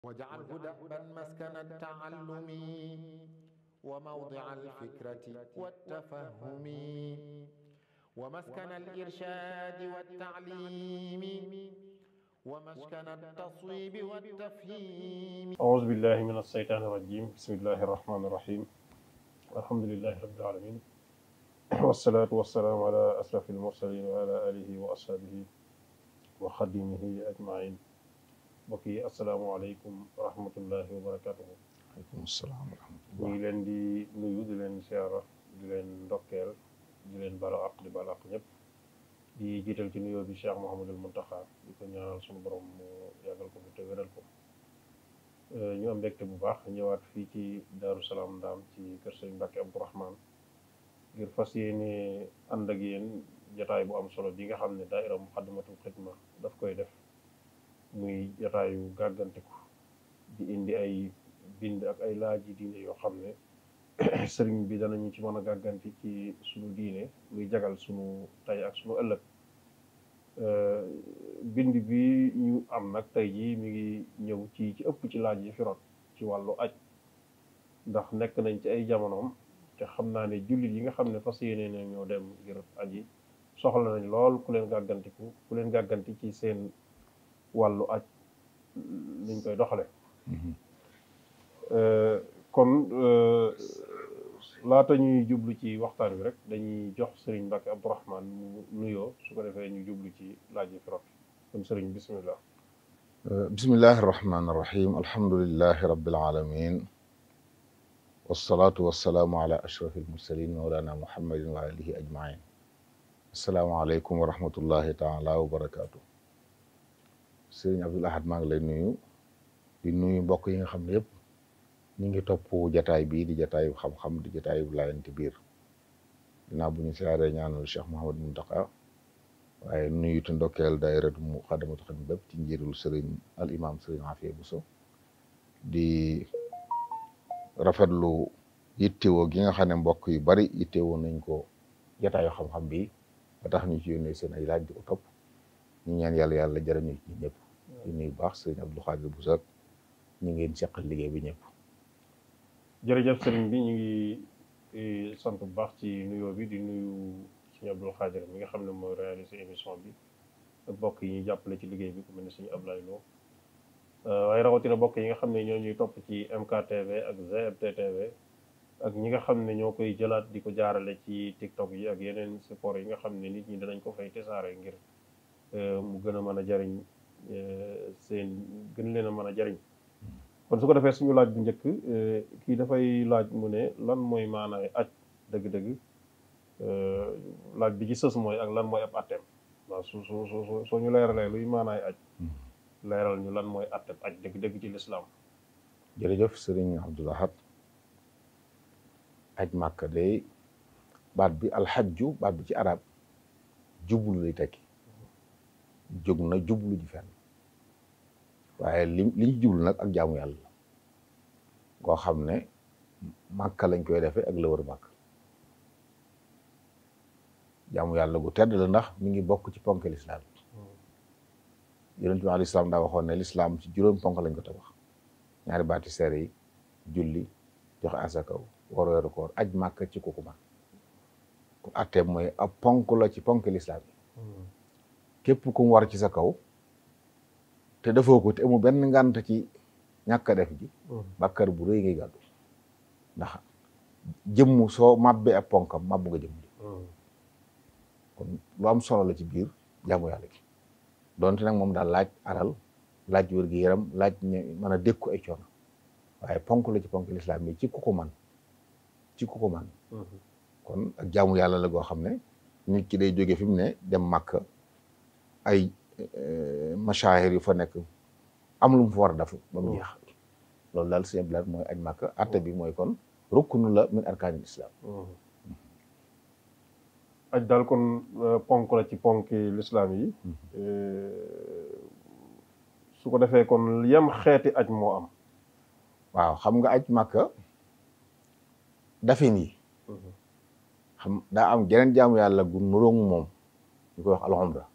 واجعله دأبا مسكن التعلم وموضع الفكرة والتفهم ومسكن الإرشاد والتعليم ومسكن التصويب والتفهيم. أعوذ بالله من الشيطان الرجيم. بسم الله الرحمن الرحيم. الحمد لله رب العالمين، والصلاة والسلام على أشرف المرسلين وعلى آله وأصحابه وخديمه أجمعين. mbokk yi asalaamaaleykum wa rahmatullahi wa barakatuhu. waaleykum salaam wa rahmatullah. ñu ngi leen di nuyu di leen siyaara di leen ndokkeel di leen bala ak di bala ak ñëpp di jiital ci nuyoo bi Cheikh Mouhamadul Muntaxa di ko ñaanal suñu borom mu yàggal ko fi te wéral ko. ñu am mbégte bu baax ñëwaat fii ci Daaru Salaam Ndaam ci kër Sëriñ Mbàkke Abdourahmane ngir fas yéene ànd ak yéen jataay bu am solo bi nga xam ne daayira Muxaddamatul Xidma daf koy def, muy jataayu gàggantiku di indi ay bind ak ay laaj yi diine yoo xam ne sëriñ bi danañu ci mën a gàgganti ci sunu diine, muy jagal sunu tay ak sunu ëllëg. bind bi ñu am nag tey jii mi ngi ñëw ci ëpp ci laaj yi fi rot ci wàllu aj, ndax nekk nañ ci ay jamonoom te xam naa ne jullit yi nga xam ne fas yéene ne ñoo dem ngir aji soxla nañ lool ku leen gàgganti ci seen wàllu aj niñ koy doxale. kon laata ñuy jublu ci waxtaan wi rek dañuy jox sëriñ Mbàkke Abdourahmane mu nuyoo, su ko defee ñu jublu ci laaj yi fi rot. kon sëriñ bismillah. bismillahi irrahmani irrahim. alhamdulilahi rabbil alamin, wasalaatu wasalaamu ala ashraf almursalin mawlana muhammadin wa alihi ajmain. asalaamaaleykum wa rahmatullahi taala wa barakaatu. sëriñ Abdul Ahad maa ngi lay nuyu di nuyu mbokk yi nga xam ne yëpp ñu ngi topp jataay bii di jataayu xam-xam di jataayu laayante biir. dinaa bu ñu siyaaree ñaanal Cheikh Mouhamad Muntaqa, waaye nuyu te ndokkeel daayiratu Muxaddamatul Xidma bépp ci njiitul sëriñ al imam sëriñ Afiya Buso. di rafetlu yittewoo gi nga xam ne mbokk yu bari yittewoo nañ ko jataayu xam-xam bi ba tax ñu ci yónnee seen ay laaj di ko topp. ñu ñaan yàlla jërëñu ci ñëpp. di nuyu baax sëriñ Abdou Khadir Bousso ñu ngeen seqal liggéey bi ñëpp. jërëjëf sëriñ bi ñu ngi sant bu baax ci nuyoo bi, di nuyu sëriñ Abdou Khadir mi nga xam ne mooy réaliser émission bi ak mbokk yi ñuy jàppale ci liggéey bi ku mel ne sëriñ Ablaye Lo, waaye rawatina mbokk yi nga xam ne ñoo ñuy topp ci MKTV ak GMT TV ak ñi nga xam ne ñoo koy jëlaat di ko jaarale ci TikTok yi ak yeneen support yi nga xam ne nit ñi danañ ko fay tasaare ngir mu gën a mën a jariñ gën leen a mën a jariñ. kon su ko defee suñu laaj bu njëkk, kii dafay laaj mu ne lan mooy maanaay aj dëgg-dëgg. laaj bi ci sës mooy ak lan mooy ab atteem. waaw soo ñu leeralee luy maanaay aj, leeral ñu lan mooy atteem aj dëgg-dëgg ci lislaam. jërëjëf sëriñ Abdul Ahad. aj Màkka day baat bi alxajju, baat bi ci arab jublu lay tekki. jóg na jublu ji fenn, waaye liñ jublu nag ak jaamu yàlla la koo xam ne Màkka lañ koy defee ak la wër Màkka. jaamu yàlla gu tedd la ndax mi ngi bokk ci ponk lislaam. yonent bi alayhi salaam daa waxoon ne lislaam ci juróom ponk lañ ko tabax: ñaari baati seere yi, julli, joxe asaka, woor weeru koor, aj Màkka ci ku ko man. ku attee mooy ab ponk la ci ponk lislaam yi. képp ku mu war ci sa kaw te defoo ko te amul benn ngànt ci ñàkk a def ji, bàkkar bu rëy ngay gàddu, ndax jëmm soo màbbee ak ponkam màbbu nga jëmm ji. kon lu am solo la ci biir jaamu yàlla gi, donte nag moom daal laaj alal, laaj wér-gi-yaram, laaj mën a dékku ay coono, waaye ponk la ci ponk lislaam yi ci ku ko man kon ak jaamu yàlla la goo xam ne nit ki day jóge fi mu ne dem Màkka, ay machaahir yu fa nekk am lu mu fa war a def ba mu jeex. loolu daal seen bilaat mooy aj Màkka. atte bi mooy kon rukkunu la min arkaanil islam. aj daal kon ponk la ci ponki lislaam yi. su ko defee kon yam xeeti aj moo am. waaw xam nga aj Màkka dafin yi xam daa am geneen jaamu yàlla gu nuróog moom ñu koy wax al umra.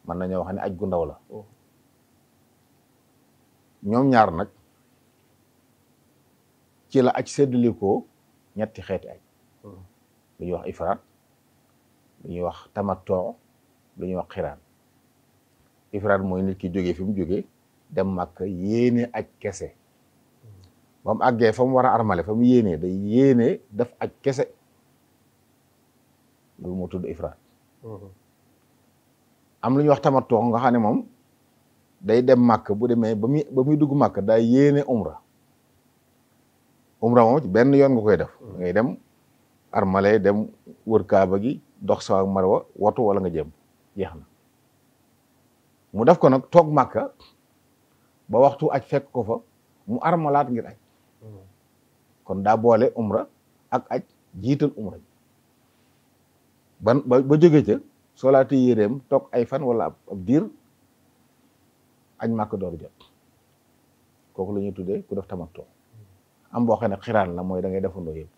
mën nañoo wax ne aj gu ndaw la. ñoom ñaar nag ci la aj séddalikoo ñetti xeeti aj lu ñuy wax ifraat lu ñuy wax tamattu lu ñuy wax xiraan. ifraat mooy nit ki jógee fi mu jógee dem Màkka yéene aj kese ba mu àggee fa mu war a armale fa mu yéenee day yéene def aj kese loolu moo tudd ifraat. am lu ñuy wax tamattu nga xam ne moom day dem Màkka bu demee ba muy dugg Màkka day yéene umra moom benn yoon nga koy def ngay dem armale dem wër kaaba gi dox Safa ak Marwa watu wala nga jëm jeex na mu def ko nag toog Màkka ba waxtu aj fekk ko fa mu armalaat ngir aj kon daa boole umra ak aj jiital umra ba jóge ca solaati yéreem toog ay fan wala ab diir aj Màkka door jot kooku la ñuy tuddee ku def tamattu. am boo xam ne xiraan la mooy da ngay defandoo yëpp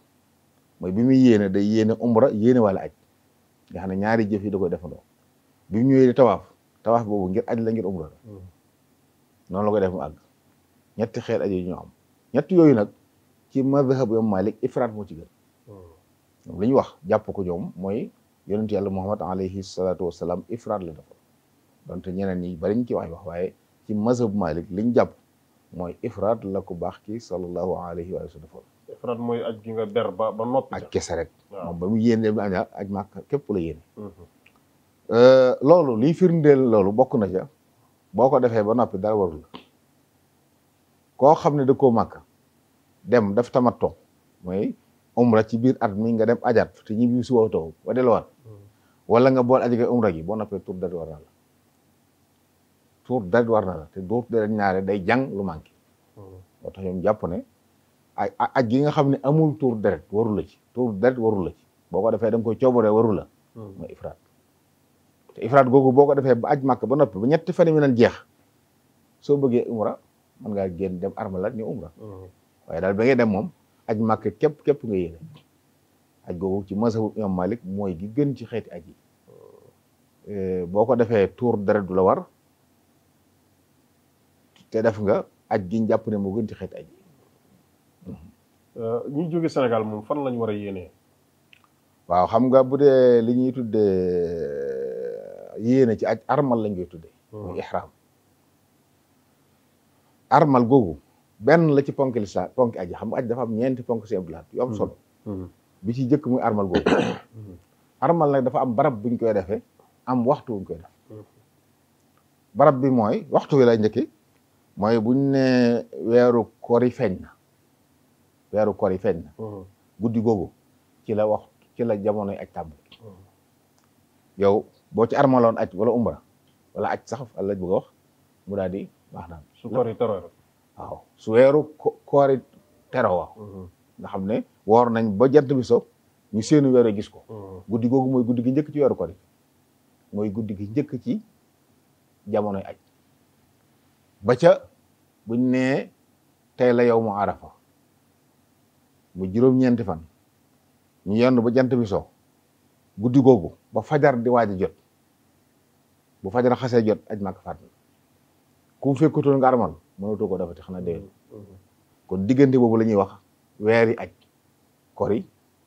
mooy bi muy yéene day yéene umra yéene wala aj nga xam ne ñaari jëf yi da koy defandoo bi mu ñëwee di tawaaf boobu ngir aj la ngir umra la noonu la koy def mu àgg ñetti xeet aj yi ñoo am ñetti yooyu nag ci mazhab Imam Malik ifraat moo ci gën ñoom li ñu wax jàpp ko ñoom mooy yonentu yàlla Muhammad alayhi salaatu wasalaam ifraat la dafa donte ñeneen ñi bari ñu ci wax waaye ci mazhab Malik liñ jàpp mooy ifraat la ko baax ki sallallahu alayhi wa sallam. ifraat mooy aj gi nga ber ba noppi. aj kese rek. moom ba mu yéene aj Makka képp la yéene. loolu liy firndeel loolu bokk na ca boo ko defee ba noppi dara warul la koo xam ne da koo Makka dem daf tamattu mooy umra ci biir at mi nga dem ajaat te ñibbi si wootoo ba delluwaat wala nga bool aj ga umra gi boo noppee tur dara war na la. tuur deret war na la te tuur deret ñaare day jàng lu manqué moo tax ñoom jàpp ne aj gi nga xam ne amul tuur deret warul la ci tuur deret warul la ci boo ko defee da nga koy coobaree warul la mooy ifraat te ifraat googu boo ko defee ba aj Màkka ba noppi ba ñetti fan yi nan jeex soo bëggee umra mën ngaa génn dem armalat ñu umra waaye daal ba ngay dem moom aj Màkka képp nga yéene aj googu ci mazhabu Imam Malik mooy gi gën ci xeeti aj yi boo ko defee tuur deret du la war te def nga aj gi ñu jàpp ne moo gën ci xeet aj ñi jóge Sénégal moom fan lañ war a yéenee. waaw xam nga bu dee li ñuy tuddee yéene ci aj armal lañ koy tuddee muy ihram armal googu benn la ci ponk lislaam ponk aj xam nga aj dafa am ñeenti ponk si blaat yu am solo bi ci jëkk muy armal googu armal nag dafa am barab buñ koy defee am waxtu buñ koy def barab bi mooy waxtu wi lay njëkki mooy buñ ne weeru koor yi feeñ na guddi googu ci la jamonoy aj tàmbali yow boo ci armaloon aj wala umra wala aj sax lañ bëgg a wax mu daal di baax naan su koor yi teroo waaw su weeru koor yi teroo waaw nga xam ne woor nañ ba jant bi so ñu seenu weeru gis ko guddi googu mooy guddi gi njëkk ci weeru koor yi mooy guddi gi njëkk ci jamonoy aj ba ca buñ nee tey la yow mu arafa mu juróom-ñeenti fan ñu yenn ba jant bi so guddi googu ba fajar di waaj a jot bu fajar xasee jot aj Màkka faat na ku fekkutoon nga armal mënatoo ko defati xanaa déwén kon diggante boobu la ñuy wax weeri aj kori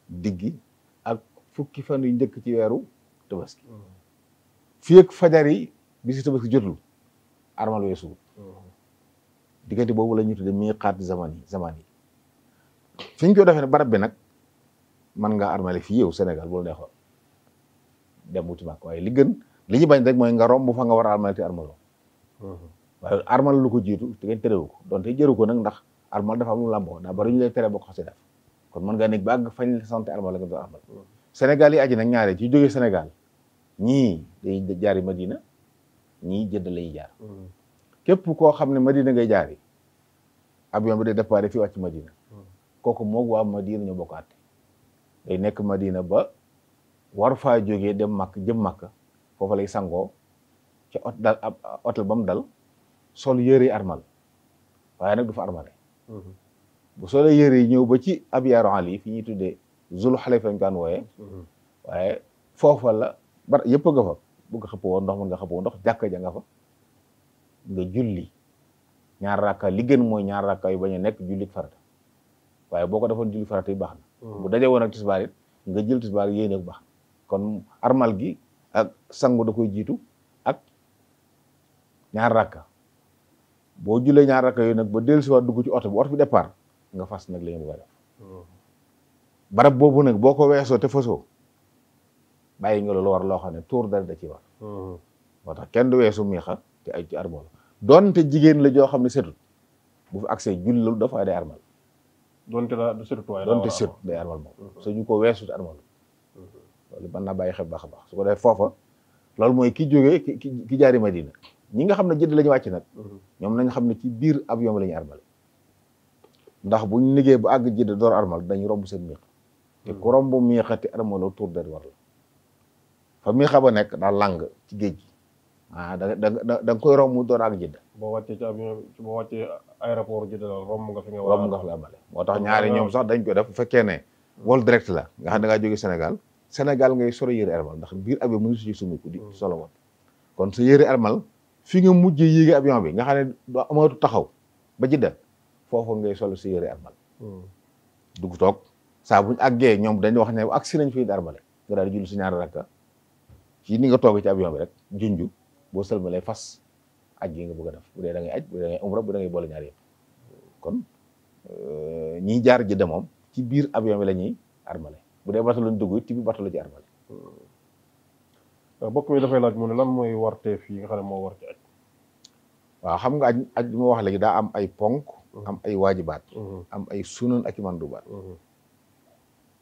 diggi ak fukki fan yu njëkk ci weeru tabaski fii ak fajar yi bisi tabaski jotul armal weesu diggante boobu la ñuy tudde miqaat zaman yi fi ñu koy defee ne barab bi nag mën ngaa armale fii yow Sénégal bu la neexoon dem wuti Màkka waaye li gën li ñu bañ rek mooy nga romb fa nga war a armale te armaloo waaye armal lu ko jiitu te ngeen terewu ko donte jëru ko nag ndax armal dafa am lu làmboo daa bari ñu lay tere boo ko xasee def kon mën ngaa nekk ba àgg fañ la santé armal la nga doon armal Sénégal yi aji nag ñaare ci jógee Sénégal ñii day jaari Madina ñii Jëdda lay jaar képp koo xam ne Madina ngay jaari avion bi day départ fii wàcc Madina kooku moog waa Madina ñoo bokk àtte day nekk Madina ba war faa jógee dem Makka jëm Makka foofu lay sangoo ci hôtel ba mu dal sol yëre armal waaye nag du fa armale bu solee yëre yi ñëw ba ci Abyaaru Ali fi ñuy tuddee Zul Xulayfa lañ kaan wooyee waaye foofa la bar yëpp nga fa bu nga xëpp woon ndox mën nga xëpp woon ndox jàkka ja nga fa nga julli ñaar rakka li gën mooy ñaar rakka yu bañ a nekk jullit farata waaye boo ko defoon jullit farata yi baax na bu daje woon ak tisbaar it nga jël tisbaar yéene baax kon armal gi ak sangu da koy jiitu ak ñaar rakka boo julee ñaar rakka yooyu nag ba dellusiwaat dugg ci oto bi oto bi départ nga fas nag li nga bëgg a def barab boobu nag boo ko weesoo te fasoo bàyyi nga loolu war loo xam ne tuur dara da ci war moo tax kenn du weesu miixa te ay ci armal doonte jigéen la joo xam ne setut bu fi accès julli loolu dafa day armal doonte la du setut waaye doonte setut day armal moom suñu ko weesut armal loolu mën naa bàyyi xel baax a baax su ko defee foofa loolu mooy ki jógee ki jaari Madina ñi nga xam ne jëdd la ñu wàcc nag ñoom nañ xam ne ci biir avion bi la ñu armal ndax buñ liggéey ba àgg jëdd door armal dañu romb seen miixa te ku romb miixa te armaloo tuur dara war la fa miixa ba nekk daa lang ci géej gi da nga koy romb door ak jëdd boo wàccee ci avion bi boo wàccee aéroport jëdd daal romb nga fi nga romb nga fi la amale moo tax ñaari ñoom sax dañ ko def bu fekkee ne vol direct la nga xam ne da ngaa jóge Sénégal ngay solo yëre armal ndax biir avion mënu si sumiku di solo woon kon sa yëre armal fi nga mujjee yéege avion bi nga xam ne doo amatu taxaw ba jidda foofu ngay solo sa yëre armal dugg toog saa buñ àggee ñoom dañu wax ne agsi nañ fii di armale nga daal di julli si ñaari rakka ci ni nga toog ci avion bi rek junju boo sëlmalee fas aj gi nga bëgg a def bu dee da ngay aj bu dee da ngay umra bu dee da ngay boole ñaar yëpp kon ñiy jaar jidda moom ci biir avion bi la ñuy armale bu dee bato lañ dugg ci biir bato la ci armale bokk mi dafay laaj mu ne lan mooy warteef yi nga xam ne moo war ci aj waaw xam nga aj bi ma wax léegi daa am ay ponk am ay waajibaat am ay sunan ak i mandubaat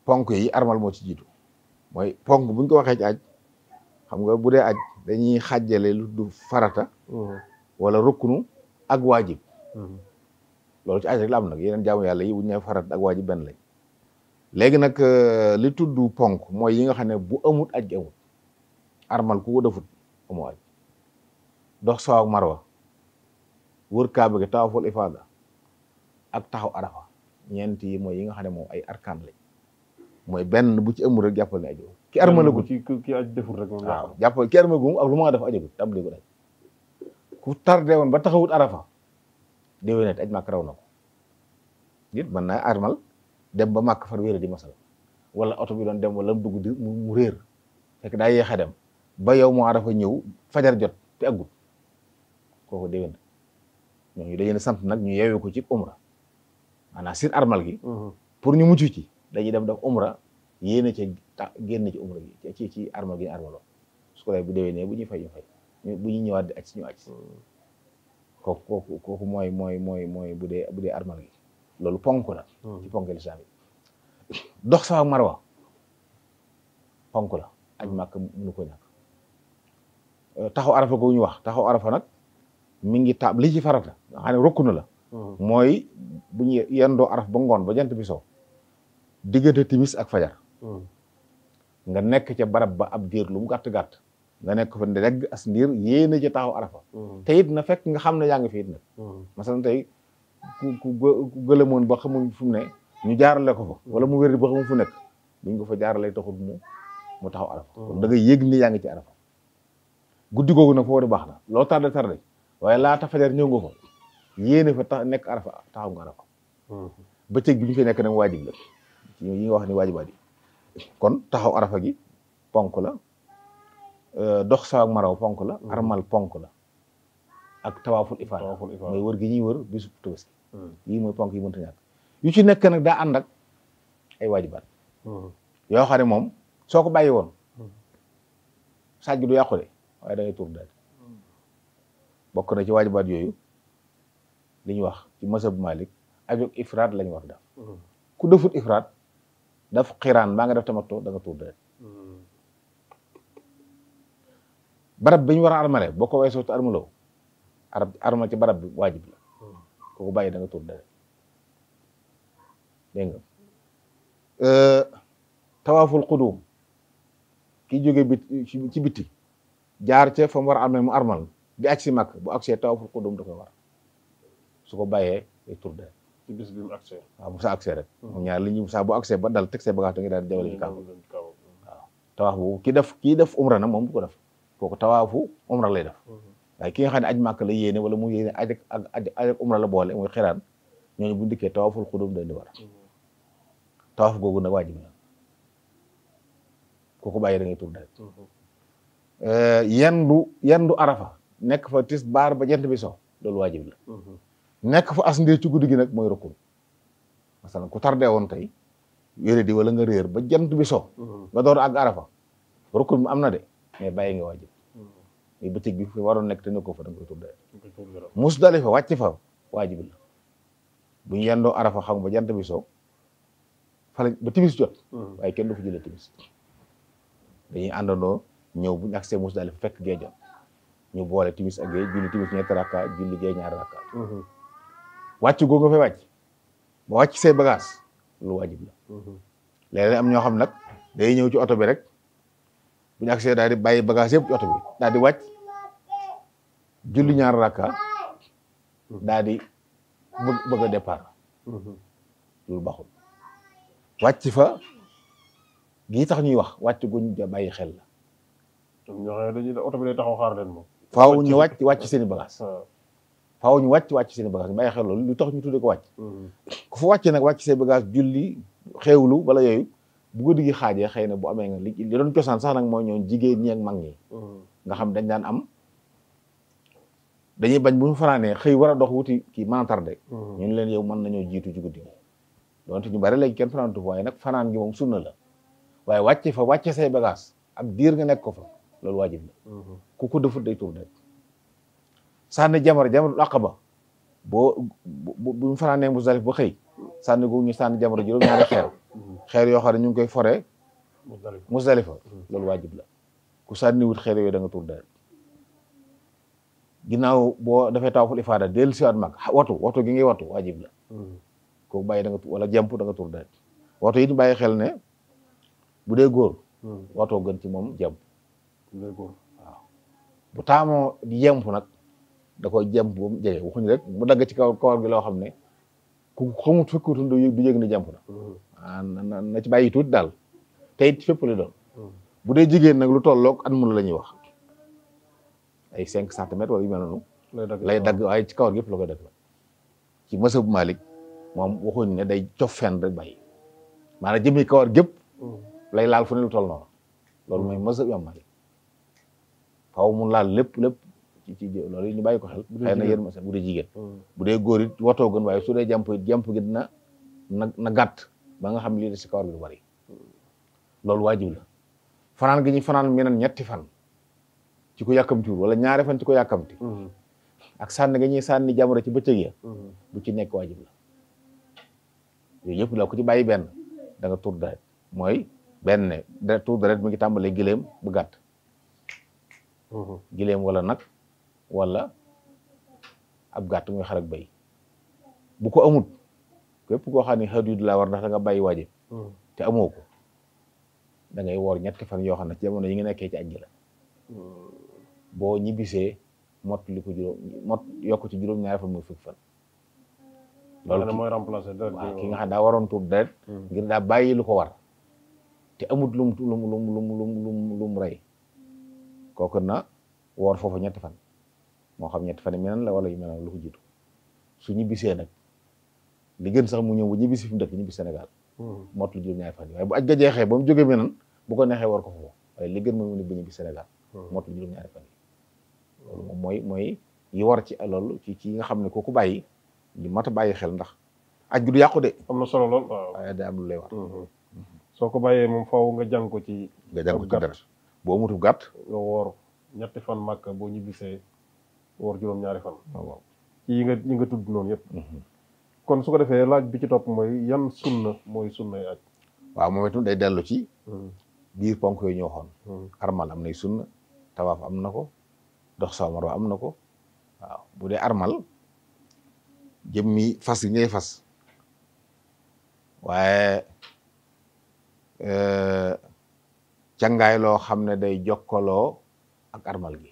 ponk yi armal moo ci jiitu mooy ponk buñ ko waxee ci aj xam nga bu dee aj dañuy xàjjale lu du farata wala rukkunu ak waajib loolu ci aj rek la am nag yeneen jaamu yàlla yi bu ñu nee farata ak waajib benn lañ léegi nag li tudd ponk mooy yi nga xam ne bu amut aj gi amut armal ku ko defut amoo aj dox Safa ak Marwa wër Kaaba gi tawaaful ifaada ak taxaw Arafa ñeent yi mooy yi nga xam ne moom ay arkaan lañ mooy benn bu ci amul rek jàppal ne aju ki armalagut ki aj defut rek moom waaw jàppal ki armalagut ak lu ma def ajagut tàmbali ko daj ku tardé woon ba taxawut Arafa déwénet aj màkk raw na ko nit mën naa armal dem ba màkk far wéera di masal wala oto bi doon dem wala mu dugg di mu réer fekk daa yéex a dem ba yow moo Arafa ñëw fajar jot te aggut kooku déwén ñooñu dañu sant nag ñu yeewee ko ci umra maanaam seen armal gi pour ñu mucc ci dañuy dem def umra yéene ci génn ci umra gi ci armal gi ñu armaloo su ko defee bu déwénee bu ñuy fay ñu fay bu ñuy ñëwaat di aj ñu aj kooku mooy bu dee armal gi loolu ponk la ci ponk lislaam yi dox Safa ak Marwa ponk la aj màkk mënu ko ñàkk taxaw Arafa ko ñu wax taxaw Arafa nag mi ngi taab li ci farata nga xam ne rokku na la mooy bu ñu yendoo Arafa ba ngoon ba jant bi soo diggante timis ak fajar nga nekk ca barab ba ab diir lu mu gàtt-gàtt nga nekk fa regg as ndiir yéena ca taxaw Arafa te it na fekk nga xam ne yaa ngi fi it nag masalan tey ku gëlëmoon ba xamul fu mu ne ñu jaarale ko fa wala mu wér ba xamul fu nekk buñ ko fa jaarale taxul mu taxaw Arafa kon da nga yëg ni yaa ngi ci Arafa guddi googu nag foofu de baax na loo tardé waaye laata fajar ñëw nga fa yéene fa nekk Arafa taxaw nga Arafa bëccëg bi ñu fi nekk nag waajib la yi nga wax ni waajibaat yi kon taxaw Arafa gi ponk la dox Safa ak Marwa ponk la armal ponk la ak tawaaful ifaada mooy wër gi ñuy wër bisu Tabaski yii mooy ponk yi mënta ñàkk yu ci nekk nag daa ànd ak ay waajibaat yoo xam ne moom soo ko bàyyi woon saaj gi du yàqu de waaye da ngay tuur daal bokk na ci waajibaat yooyu li ñuy wax ci mazhab Malik avec ifraat la ñu war def ku defut ifraat daf xiraan baa nga def tamattu da nga tuur daal barab bi ñu war a armale boo ko weesoo te armaloo armal ci barab bi waajib la kooku bàyyi da nga tuur daal dégg nga tawaaful qudum ki jóge ci bitti jaar ca fa mu war a armal mu armal di aj si mag bu agsee tawaaful qudum da koy war su ko bàyyee day tuur daal ci bis bi mu agsee waaw bu sa agsee rek moom ñaar li ñu saa bu agsee ba dal teg see bagage da nga daal di jawale ci kaw waaw tawaaf boobu kii def umra nag moom bu ko def kooku tawaafu umra lay def waaye ki nga xam ne aj màkk la yéene wala mu yéene aj ak umra la boole muy xiraan ñooñu bu ndikkee tawaful xudum dañ di war tawaf googu nag waajib la ku ko bàyyi da ngay tur deret yendu arafa nekk fa tisbaar ba jant bi so loolu waajib la nekk fa as ndir ci guddi gi nag mooy rukun masalan ku tardé woon tey wéré di wala nga réer ba jant bi so nga door ak arafa rukun bi am na de mais bàyyi nga waajib muy bëccëg bi fi waroon nekk te ne ko fa da nga koy tur deret Musdalifa wàcc fa waajib la bu ñu yendoo arafa xam ba jant bi so fala ba timis jot waaye kenn du fa jëlee timis dañuy àndandoo ñëw bu ñu agsee Musdalifa fekk gee jot ñu boole timis ak gee julli timis ñetti rakka julli gee ñaari rakka wàcc goo nga fay wàcc ba wàcc say bagage lu waajib la léeg-léeg am ñoo xam nag day ñëw ci oto bi rek bu ñu agsee daal di bàyyi bagage yëpp ci oto bi daal di wàcc julli ñaari rakka daal di bëgg a départ loolu baaxul wàcc fa gii tax ñuy wax wàcc guñ ja bàyyi xel la ñoo xam ne dañuy oto bi day taxaw xaar leen moom faaw ñu wàcc seen i bagage faaw ñu wàcc seen i bagage ñu bàyyi xel loolu lu tax ñu tuddee ko wàcc ku fa wàcc nag wàcc seen bagage julli xewlu wala yooyu bu guddi gi xaajee xëy na bu amee nga li doon cosaan sax nag mooy ñoon jigéen ñi ak mag ñi nga xam dañ daan am dañuy bañ bu ñu fanaanee xëy war a dox wuti kii mën a tardé ñun leen yow mën nañoo jiitu ci guddi gi donte ñu bari léegi kenn fanaantu fa waaye nag fanaan gi moom sunna la waaye wàcce fa wàcce say bagage ak diir nga nekk ko fa loolu waajib la ku ko defut day tur de sànni jamar Aqaba bu ñu fanaanee Musdalifa ba xëy sànni gu ñu sànni jamar juróom-ñaari xeer yoo xam ne ñu ngi koy foree Musdalifa loolu waajib la ku sànni wut xeer yooyu da nga tur de ginnaaw boo dafay tawaful ifaada dellu siwaat mag watu gi ngay watu waajib la kooku bàyyi da nga wala jemp da nga tur de watu yi ñu bàyyi xel ne bu dee góor watoo gën ci moom jemp waaw bu taamoo di jemp nag da koy jemp ba mu jege waxuñu rek mu dagg ci kawar gi loo xam ne ku xamut fekkutul du yëg ne jemp na na ci bàyyi tuuti daal te it fépp la doon bu dee jigéen nag lu tolloog at mu la ñuy wax ay 5 centimètres wala yu mel noonu lay dagg waaye ci kawar gi yëpp la koy dagg la ci mazhab Malik moom waxuñ ne day cof fenn rek bàyyi maanaam jëmi kawar gépp lay laal fu ne lu toll noonu loolu mooy mazhab Imam Malik faaw mu laal lépp ci loolu ñu bàyyi ko xel xëy na yéen ma bu dee jigéen bu dee góor it watoo gën waaye su dee jàmp gi na gàtt ba nga xam lii de si kawar gi du bari loolu waajib la fanaan gi ñu fanaan meneen ñetti fan ci ko yàkkamtiwul wala ñaari fan ci ko yàkkamti ak sànni ga ñuy sànni jamra ci bëccëg ya bu ci nekk waajib la yooyu yëpp la ku ci bàyyi benn da nga tur deret mooy benn tur deret mi ngi tàmbalee gileem bu gàtt gileem wala nag wala ab gàtt muy xar ak bay bu ko amut képp koo xam ne xëy la war ndax da nga bàyyi waajib te amoo ko da ngay woor ñetti fan yoo xam ne ci jamono yi nga nekkee ci ajji la boo ñibbisee yokk ci juróom-ñaari fan muy fukki fan loolu mooy remplacer deret waaw ki nga xam daa waroon tur deret ngir daa bàyyi lu ko war te amut lum rey kooku na woor foofu ñetti fan moo xam ñetti fan yi meneen la wala yu meneen lu ko jiitu su ñibbisee nag li gën sax mu ñëw bu ñibbisi fi mu dëkk ñibbi Sénégal mot lu juróom-ñaari fan yi waaye bu aj ga jeexee ba mu jógee meneen bu ko neexee war ko foofu waaye li gën mooy mu ne bu ñibbi Sénégal mot lu juróom-ñaari fan yi loolu moom mooy yi war ci loolu ci nga xam ne kooku bàyyi li mat a bàyyi xel ndax aj gi du yàqu de am na solo lool waaw waaye da am lu lay war soo ko bàyyee moom faaw nga jàng ko ci dara boo mutu gàtt nga woor ñetti fan màkk boo ñibbisee woor juróom-ñaari fan waaw ci yi nga tudd noonu yëpp kon su ko defee laaj bi ci topp mooy yan sunna mooy sunnay aj waaw moom itam day dellu ci biir ponk yooyu ñu waxoon armal am nay sunna tawaaf am na ko dox saw marwa am na ko waaw bu dee armal jëmmi fas yi ngay fas waaye cangaay loo xam ne day jokkaloo ak armal gi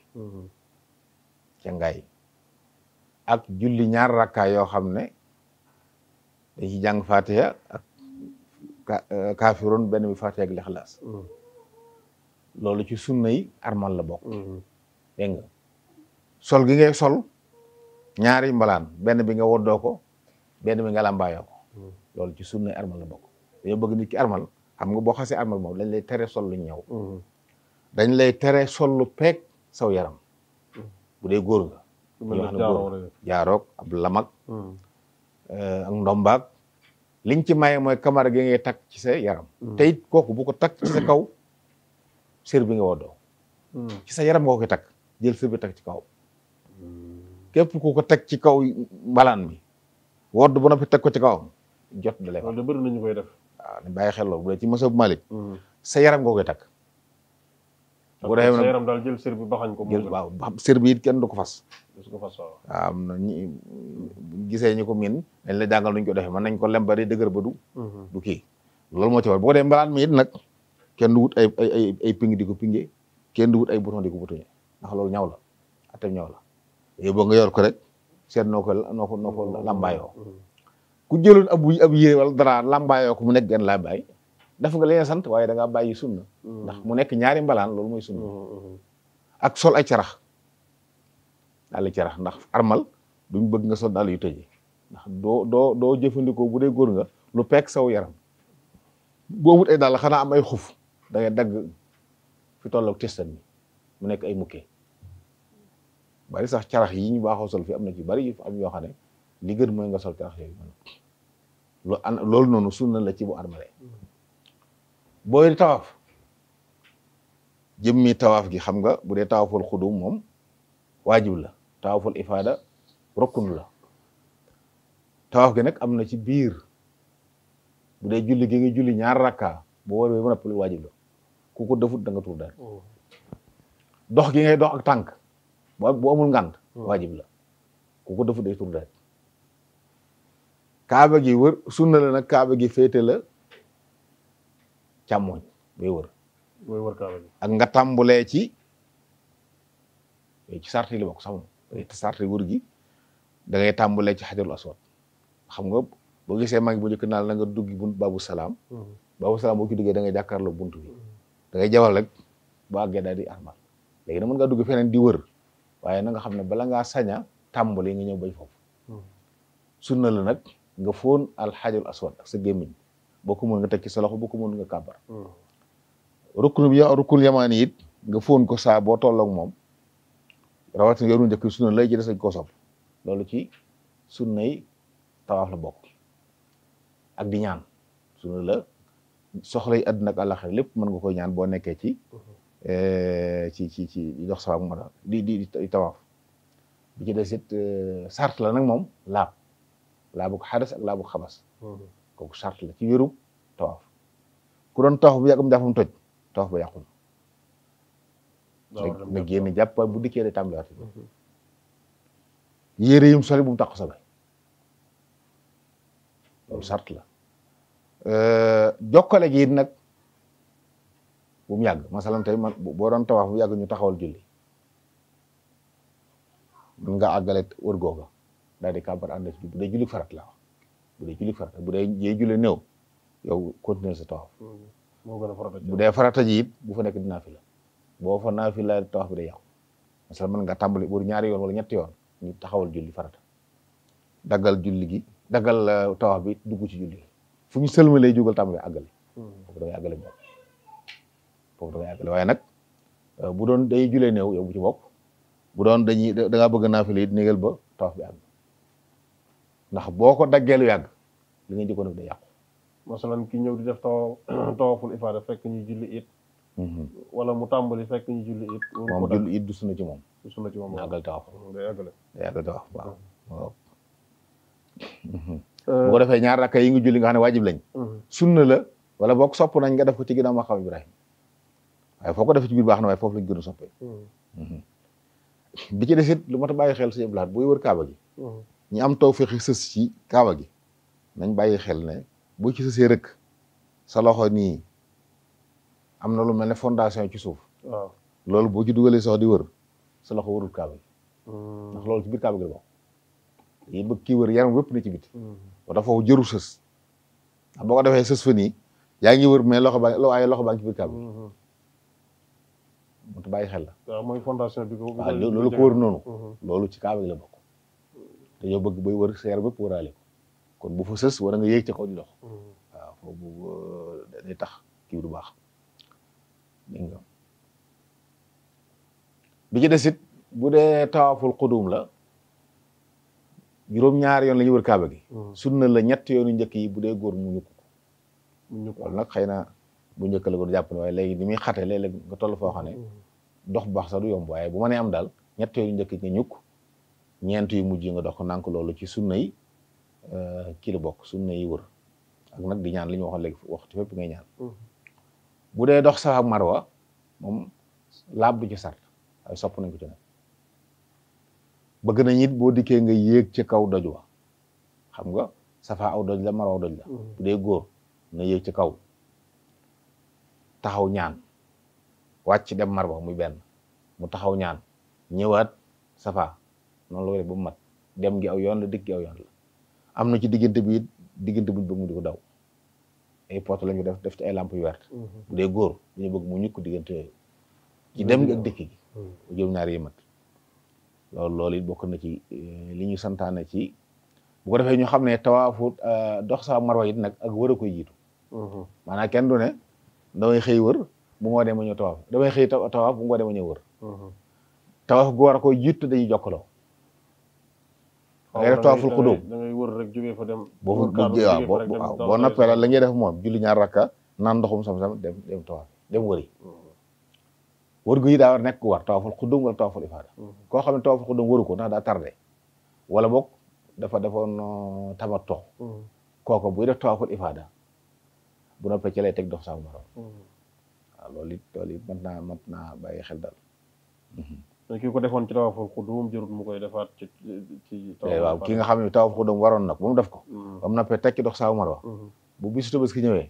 cangaay ak julli ñaar rakkaa yoo xam ne dañ ci jàng fatiha ak kaafiroon benn bi fatiha ak lixlaas loolu ci sunna yi armal la bokk dégg nga sol gi ngay sol ñaari mbalaan benn bi nga woddoo ko benn bi nga làmbaayoo ko loolu ci sunna armal la bokk dañoo bëgg nit ki armal xam nga boo xasee armal moom dañ lay tere sol lu ñëw dañ lay tere sol lu peeg saw yaram bu dee góor nga ñu wax ne góor jaaroog ab lamak ak ndombaak liñ ci maye mooy kamara gi ngay takk ci sa yaram te it kooku bu ko takk ci sa kaw sër bi nga woddoo ci sa yaram nga koy takk jël sër bi takk ci kaw képp ku ko teg ci kaw mbalaan bi wodd ba noppi teg ko ci kawam jot da lay loolu de bëri nañu koy def waaw ne bàyyi xel loolu bu dee ci mësab Malik sa yaram nga koy takk bu dee sa yaram daal jël sër bi baxañ ko jël waaw sër bi it kenn du ko fas du ko fas waaw am na ñi gisee ñu ko miin dañ la jàngal nuñ ko defee mën nañ ko lembari dëgër ba du kii loolu moo ci war boo dee mbalaan mi it nag kenn du wut ay ping di ko pinge kenn du wut ay bouton di ko boutonné ndax loolu ñaw la atam ñaw la yow boo nga yor ko rek seet noo ko lambaayoo ku jëloon ab yére wala dara lambaayoo ko mu nekk genn lambaay def nga leen sant waaye da ngaa bàyyi sunna ndax mu nekk ñaari mbalaan loolu mooy sunna ak sol ay carax daal di carax ndax armal duñ bëgg nga sol daal yu tëjee ndax doo jëfandikoo bu dee góor nga lu peeg saw yaram boo wut ay daal xanaa am ay xuf da ngay dagg fi tolloog testan bi mu nekk ay mukkee bari sax carax yi ñu baaxoo sol fi am na ci bari yu am yoo xam ne li gën mooy nga sol carax yooyu loolu noonu sunna la ci bu armalee booy tawaaf jëmmi tawaaf gi xam nga bu dee tawaaful xudum moom waajib la tawaaful ifaada rukun la tawaaf gi nag am na ci biir bu dee julli gi nga julli ñaar rakka boo waree ba noppi waajib la ku ko defut da nga tuur daal dox gi ngay dox ak tànk bu amul ngànt waajib la ku ko defut day tuur daal kaaba gi wër sunna la nag kaaba gi féete la càmmoñ bay wër kaaba gi ak nga tàmbulee ci sarti li bokk sax moom sarti wër gi da ngay tàmbulee ci xajarul aswad xam nga boo gisee mag bu njëkk naal na nga duggi bunt babu salaam boo ci duggee da ngay jàkkaarloo bunt bi da ngay jawal rek boo àggee daal di armal léegi na mën ngaa dugg feneen di wër waaye na nga xam ne bala ngaa saña tàmbali nga ñëw bay foofu sunna la nag nga fóon alxajarul aswad ak sa gémmiñ boo ko mën nga teg ci sa loxo boo ko mën nga kàbbar rukun yamaani it nga fóon ko saa boo tolloog moom rawatina yoonu njëkk sunna lay ci des dañ koo sopp loolu ci sunnay tawaaf la bokk ak di ñaan sunna la soxla yi àdduna ak àllaxira lépp mën nga koy ñaan boo nekkee ci di dox sawaak moo tax di tawaaf bi ci des it sart la nag moom laabu ko xadas ak laabu ko xabas kooku sart la ci wéru tawaaf ku doon tawaaf bu yàggam jàppam toj tawaaf ba yàqul na génn jàpp bu dikkee de tàmbaliwaat yére yum soli bu mu taq sobe loolu sart la jokkale gi it nag bu mu yàgg masalan tey man boo doon tawaaf bu yàgg ñu taxawal julli mën nga àggale wër googa daal di kàbbar ànd ci bu dee julli farat la wax bu dee julli farat bu dee yee julli néew yow continuer sa tawaaf moo gën a farata bu dee farata ji it bu fa nekk di naafila boo fa naafila tawaaf bi day yàqu masalan mën nga tàmbali bu ñaari yoon wala ñetti yoon ñu taxawal julli farata daggal julli gi daggal tawaaf bi dugg ci julli gi fu ñu sëlma lay jógal tàmbali àggale foofu da ngay àggale moom foofu da ngay àggale waaye nag bu doon day julee néew yow bu ci bokk bu doon da ngaa bëgg naafila it négal ba tawaaf bi àgg ndax boo ko daggee lu yàgg li nga jëkkoon def day yàqu masalan ki ñëw di def tawaaful ifaada fekk ñu julli it wala mu tàmbali fekk ñu julli it moom julli it du sunna ci moom du sunna ci moom na àggal tawaaf day àggal tawaaf waaw bu ko defee ñaar rakka yi nga julli nga xam ne waajib lañ sunna la wala boog sopp nañ nga def ko ci ginnaaw maqaam Ibrahima waaye foo ko defee ci biir baax na waaye foofu lañ gën a soppee bi ci des it lu mat a bàyyi xel sëñ Blaat buy wër kaaba gi ñi am tawfeex sës ci kaaba gi nañ bàyyi xel ne boo ci sësee rëkk sa loxo nii am na lu mel ne fondation ci suuf waaw loolu boo ci dugalee sox di wër sa loxo wërul kaaba gi ndax loolu ci biir kaaba gi la bokk yi bëgg kii wër yaram wépp na ci biti moo tax foofu jëru sës ndax boo ko defee sës fa nii yaa ngi wër mais loxo baa ngi ci biir kaaba gi mu bàyyi xel la. waaw mooy fondation bi ko. waaw loolu ko wër noonu. loolu ci kaaba gi la bokk. te yow bëgg bay wër seer bépp wëraale ko kon bu fa sës war nga yéeg ca kaw di dox. waaw foofu day tax kii du baax dégg nga bi ci des it bu dee tawaaful xudum la juróom-ñaari yoon la ñuy wër kaaba gi. sunna la ñetti yoonu njëkk yi bu dee góor mu ñukk ko. loolu nag xëy na bu njëkk la ko jàpp ne waaye léegi ni muy xate léeg-léeg nga toll foo xam ne dox bu baax sax du yomb waaye bu ma nee am daal ñetti yoonu njëkk yi nga ñukk ñeent yu mujj nga dox ko nànk loolu ci sunna yi kii la bokk sunna yi wër ak nag di ñaan li ñu waxoon léegi waxtu fépp ngay ñaan. bu dee dox Safa ak Marwa moom laab du ci sart waaye sopp nañ ko ci nag bëgg nañ it boo dikkee nga yéeg ci kaw doj wa xam nga Safa aw doj la Marwa aw doj la. bu dee góor na yéeg ci kaw taxaw ñaan wàcc dem Marwa muy benn mu taxaw ñaan ñëwaat Safa noonu la ko def ba mu mat dem gi aw yoon la dikk gi aw yoon la am na ci diggante bi it diggante buñ bëgg mu di ko daw ay poto lañu def ci ay lamp yu wert bu dee góor dañu bëgg mu ñukk diggante yooyu ci dem gi ak dikk gi bu jëm ñaar yi mat loolu it bokk na ci li ñu santaane ci bu ko defee ñu xam ne tawaafu dox Safa Marwa it nag ak wër a koy jiitu maanaam kenn du ne damay xëy wër bu ngoo dee ma ñëw tawaaf damay xëy tawaaf bu ngoo dee ma ñëw wër tawaaf gu war a koy jiitu dañuy jokkaloo ngay def tawaaful xudum da ngay wër rek jógee fa dem boo noppee la ngay def moom julli ñaar rakka naan ndoxum sam-sam dem tawaaf dem wëri wër gu yi daa war nekk ku war tawaaful xudum wala tawaaful ifaada koo xam ne tawaaful xudum wëru ko ndax daa tardé wala boog dafa defoon tamattu kooku buy def tawaaful ifaada bu noppee ci lay teg dox Safa Marwa waaw loolu it mat naa bàyyi xel daal ki ko defoon ci tawaaful xudum jërut mu koy defaat ci waaw ki nga xam ne tawaaful xudum waroon nag ba mu def ko ba mu noppee teg ci dox Safa Marwa bu bisu Tabaski ñëwee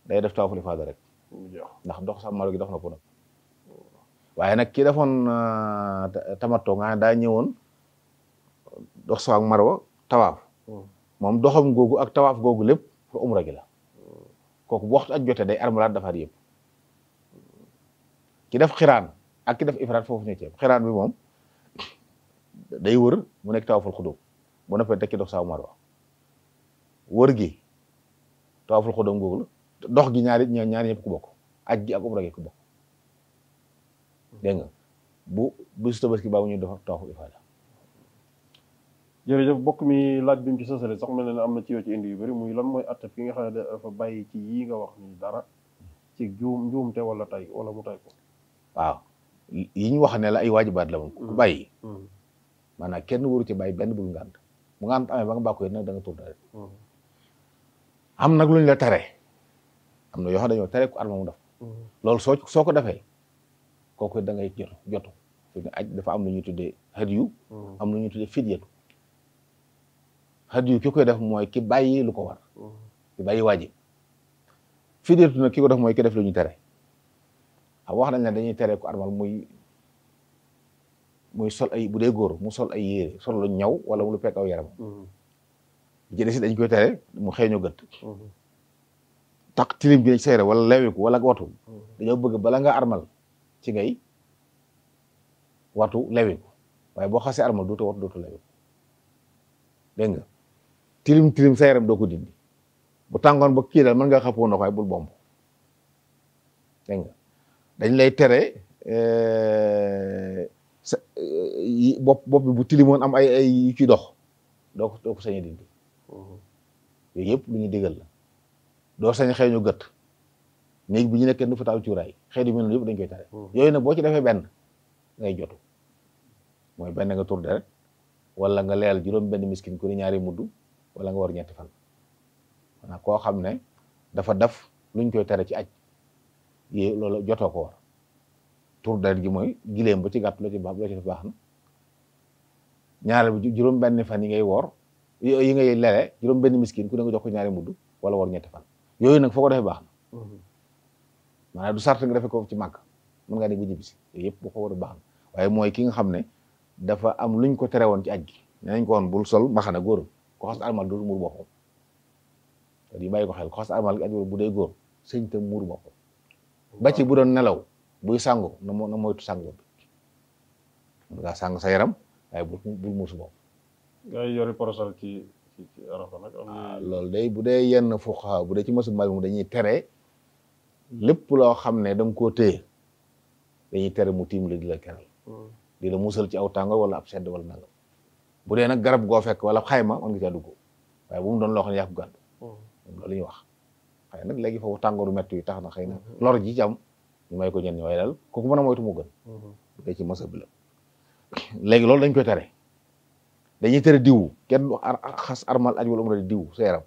day def tawaaful ifaada rek ndax dox Safa Marwa gi dox na ko nag waaye nag ki defoon tamattu nga daa ñëwoon dox Safa Marwa tawaaf moom doxam googu ak tawaaf googu lépp pour umra gi la kooku bu waxtu ak jotee day armalaat dafaat yëpp ki def xiraan ak ki def ifraat foofu ñu ceeb xiraan bi moom day wër mu nekk tawaaful xudum bu noppee tekki dox Safa Marwa wër gi tawaaful xudum googu la dox gi ñaari ñëpp ku bokk aj gi ak umra gi ku bokk dégg nga bu bisu Tabaski baa ñu def tawaaful ifaada jërëjëf bokk mi laaj bi mu ci sësale sax mel ne am na ci yoo ci indi yu bëri muy lan mooy atte ki nga xam ne dafa bàyyi ci yii nga wax ni dara ci njuumte wala tay wala mu tay ko waaw yi ñu wax ne la ay waajibaat la moom ku bàyyi maanaam kenn waru ci bàyyi benn bëgg ngànt bu ngànt amee ba nga bàkko yi nag da nga tur dara am nag lu ñu la tere am na yoo xam dañoo tere ku arma mu def loolu soo ko defee kooku da ngay jotu fi ne aj dafa am lu ñuy tuddee hadiyu am lu ñuy tuddee fidyatu hadiyu ki koy def mooy ki bàyyi lu ko war ki bàyyi waajib fidyatu nag ki ko def mooy ki def lu ñu tere wax nañ ne dañuy tere ku armal muy sol ay bu dee góor mu sol ay yére sol lu ñaw wala mu lu pekk aw yaram ci des dañ koy tere mu xeeñoo gët tax tilim gi ci seere wala lewiku wala watu dañoo bëgg bala nga armal ci ngay watu lewiku waaye boo xasee armal dootu watu dootu lewiku dégg nga tilim sa yaram doo ko dindi bu tàngoon ba kii daal mën nga xappoo ndox waaye bul bomb dégg nga dañ lay tere bopp bi bu tilimoon am ay yu ci dox doo ko sañ a dindi yooyu yëpp lu ñu digal la doo sañ xeeñu gët néeg bi ñu nekkee du fa taal cuuraay xeet yu mel noonu yëpp dañ koy tere yooyu nag boo ci defee benn ngay jotu mooy benn nga tur deret wala nga leel juróom benn miskin ku ne ñaari mudd wala nga war ñetti fan maanaam koo xam ne dafa def luñ koy tere ci aj yé loolu jotoo ko war tur deret gi mooy gileem ba ci gàtt loo ci baax na ñaareel bi juróom benn fan yi ngay woor yi ngay lele juróom benn miskin ku ne nga jox ko ñaari mudd wala war ñetti fan yooyu nag foo ko defee baax na maanaam du sart nga defee ko ci màgg mën ngaa ne ba ñibbisi yooyu yëpp boo ko war a baax na waaye mooy ki nga xam ne dafa am luñ ko tere woon ci aj gi nee nañ ko woon bul sol mbaxana góor ko xas armal dootu muur boppam te di bàyyi ko xel ko xas armal gi aj bu dee góor sëñ te muur boppam ba ci bu doon nelaw buy sangu na moytu sangu bi nga sang sa yaram waaye bul muusu bopp. gaa yi yori porosal ci Arafa nag. loolu day bu dee yenn fuqaha bu dee ci masab Maalik mu dañuy tere lépp loo xam ne da nga koo téye dañuy tere mu tiim la di la keral di la musal ci aw tàngoor wala ab sedd wala nangam bu dee nag garab goo fekk wala xayma mën nga caa dugg waaye bu mu doon loo xam ne yaa ko gàddu loolu la ñuy wax xëy nag léegi foofu tàngooru métti yi tax na xëy na lor ji ci am ñu may ko ñenn ñi waaye daal kooku mën a moytu mu gën bu dee ci masab la léegi loolu dañ koy tere dañuy tere diw kenn du xas armal aj wala umra di diw sa yaram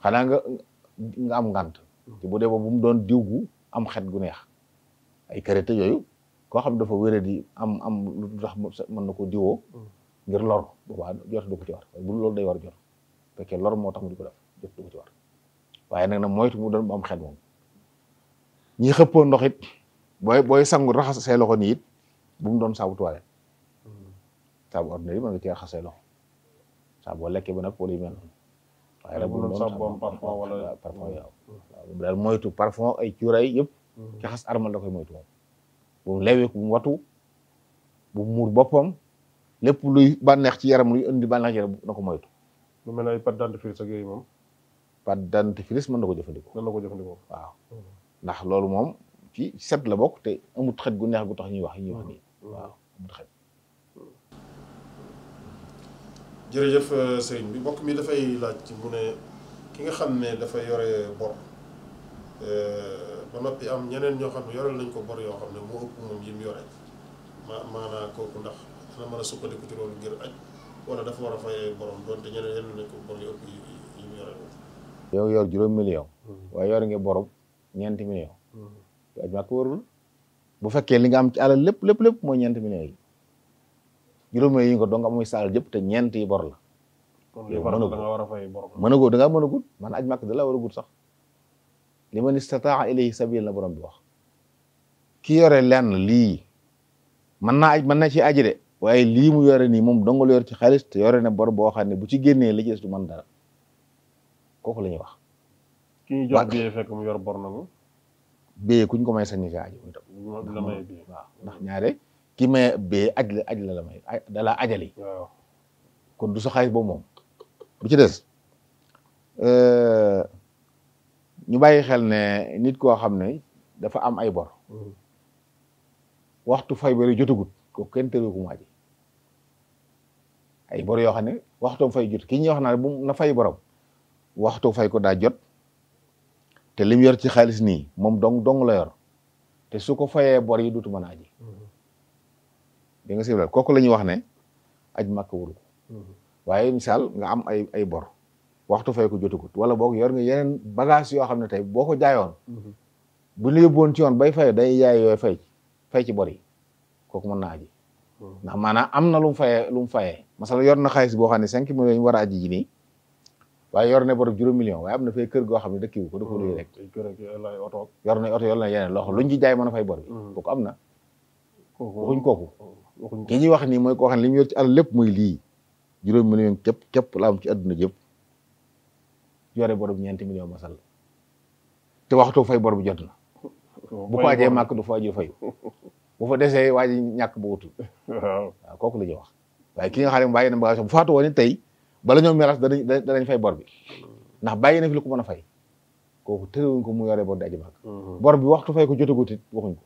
xanaa nga am ngànt te bu dee boobu bu mu doon diw gu am xet gu neex ay karité yooyu koo xam dafa wéré di am lu tax mën na ko diwoo ngir lor boobaa jot du ko ci war waaye bu loolu day war jot fekkee lor moo tax mu di ko def jot du ko ci war waaye nag moytu mu doon bu am xet moom ñi xëppoo ndox it booy sangu raxas say loxo nii it bu mu doon saabu toilette saabu ordinaire yi mën nga ci raxas say loxo saabu boo lekkee ba nag wala yu mel noonu waaye nag bu mu doon saabu parfum wala parfum waaw daal moytu parfum ay cuuraay yëpp ci xas armal da koy moytu moom bu mu leweeku bu mu watu bu mu muur boppam lépp luy bànneex ci yaram luy indi bànneex ci yaram na ko moytu. lu mel ne ay pâte dentifrice ak yooyu moom. pâte dentifrice mën na ko jëfandikoo. mën na ko jëfandikoo waaw. ndax loolu moom ci set la bokk te amut xet gu neex gu tax ñuy wax nii. waaw amut xet. jërëjëf sëriñ bi mbokk mi dafay laaj ci mu ne ki nga xam ne dafa yore bor ba noppi am ñeneen ñoo xam ne yoreel nañ ko bor yoo xam ne moo ëpp moom yi mu yore maanaa kooku ndax dana mën a sukkandiku ci loolu ngir aj wala dafa war a fay borom doonte ñeneen yenn nañ ko bor yu ëpp yi mu yore yow yor juróom million waaye yore nga borom 9 million aj maa ko warul bu fekkee li nga am ci alal lépp mooy 9 millions yi juróom yi nga dong am muy saal jëpp te 9 yi bor la kon li war da nga war a fay borom mën a góor da ngaa mën a gudd man aj màkk da la war a gudd sax li man istataa ilayhi sabil la borom bi wax ki yore lenn lii mën naa aj mën na ci aji de waaye lii mu yore nii moom dong la yor ci xaalis te yore ne bor boo xam ne bu ci génnee li ci des du mën dara kooku la ñuy wax. ki ñu jox biyee fekk mu yor bor na mu. biyee kuñ ko may sañ ci aji la may biyee waaw ndax ñaare ki may biyee aj la may da la ajali. waaw kon du sa xaalis boobu moom. bu ci des ñu bàyyi xel ne nit koo xam ne dafa am ay bor. waxtu fay bari jotagut ko kenn tëru ko mu aji ay bor yoo xam ne waxtu fay jot ki ñuy wax naa bu na fay borom waxtu fay ko daa jot te lim yor ci xaalis nii moom dong la yor te su ko fayee bor yi dutu mën a aji di nga sibla kooku la ñuy wax ne aj màkk wuru ko waaye misaal nga am ay bor waxtu fay ko jotagut wala boog yor nga yeneen bagage yoo xam ne tey boo ko jaayoon bu ñu yóbboon ci yoon bay fay day jaay yooyu fay ci bor yi kooku mën naa aji ndax maanaam am na lu mu fayee masala yor na xaalis boo xam ne 5 millions ñu war a aji ji nii waaye yor na bor 10 millions waaye am na fay kër goo xam ne dëkkiwu ko dafa luy rek yor na oto yor na yeneen loo xam luñ ci jaay mën a fay bor bi kooku am na waxuñ kooku ki ñuy wax nii mooy koo xam ne li mu yor ci àll lépp muy lii 10 millions képp la am ci àdduna jëpp yore bor bi 9 millions masal te waxtu fay bor bi jot na bu ko ajee màkk du fa aju fayu bu fa desee waa ji ñàkk bu wutul waaw kooku la ñuy wax waaye ki nga xam ne bàyyi na bagage bu faatu woon tey bala ñoom miiras danañ fay bor bi ndax bàyyi na fi lu ko mën a fay kooku tëréwuñ ko mu yore bor di aji màkk bor bi waxtu fay ko jotagut it waxuñ ko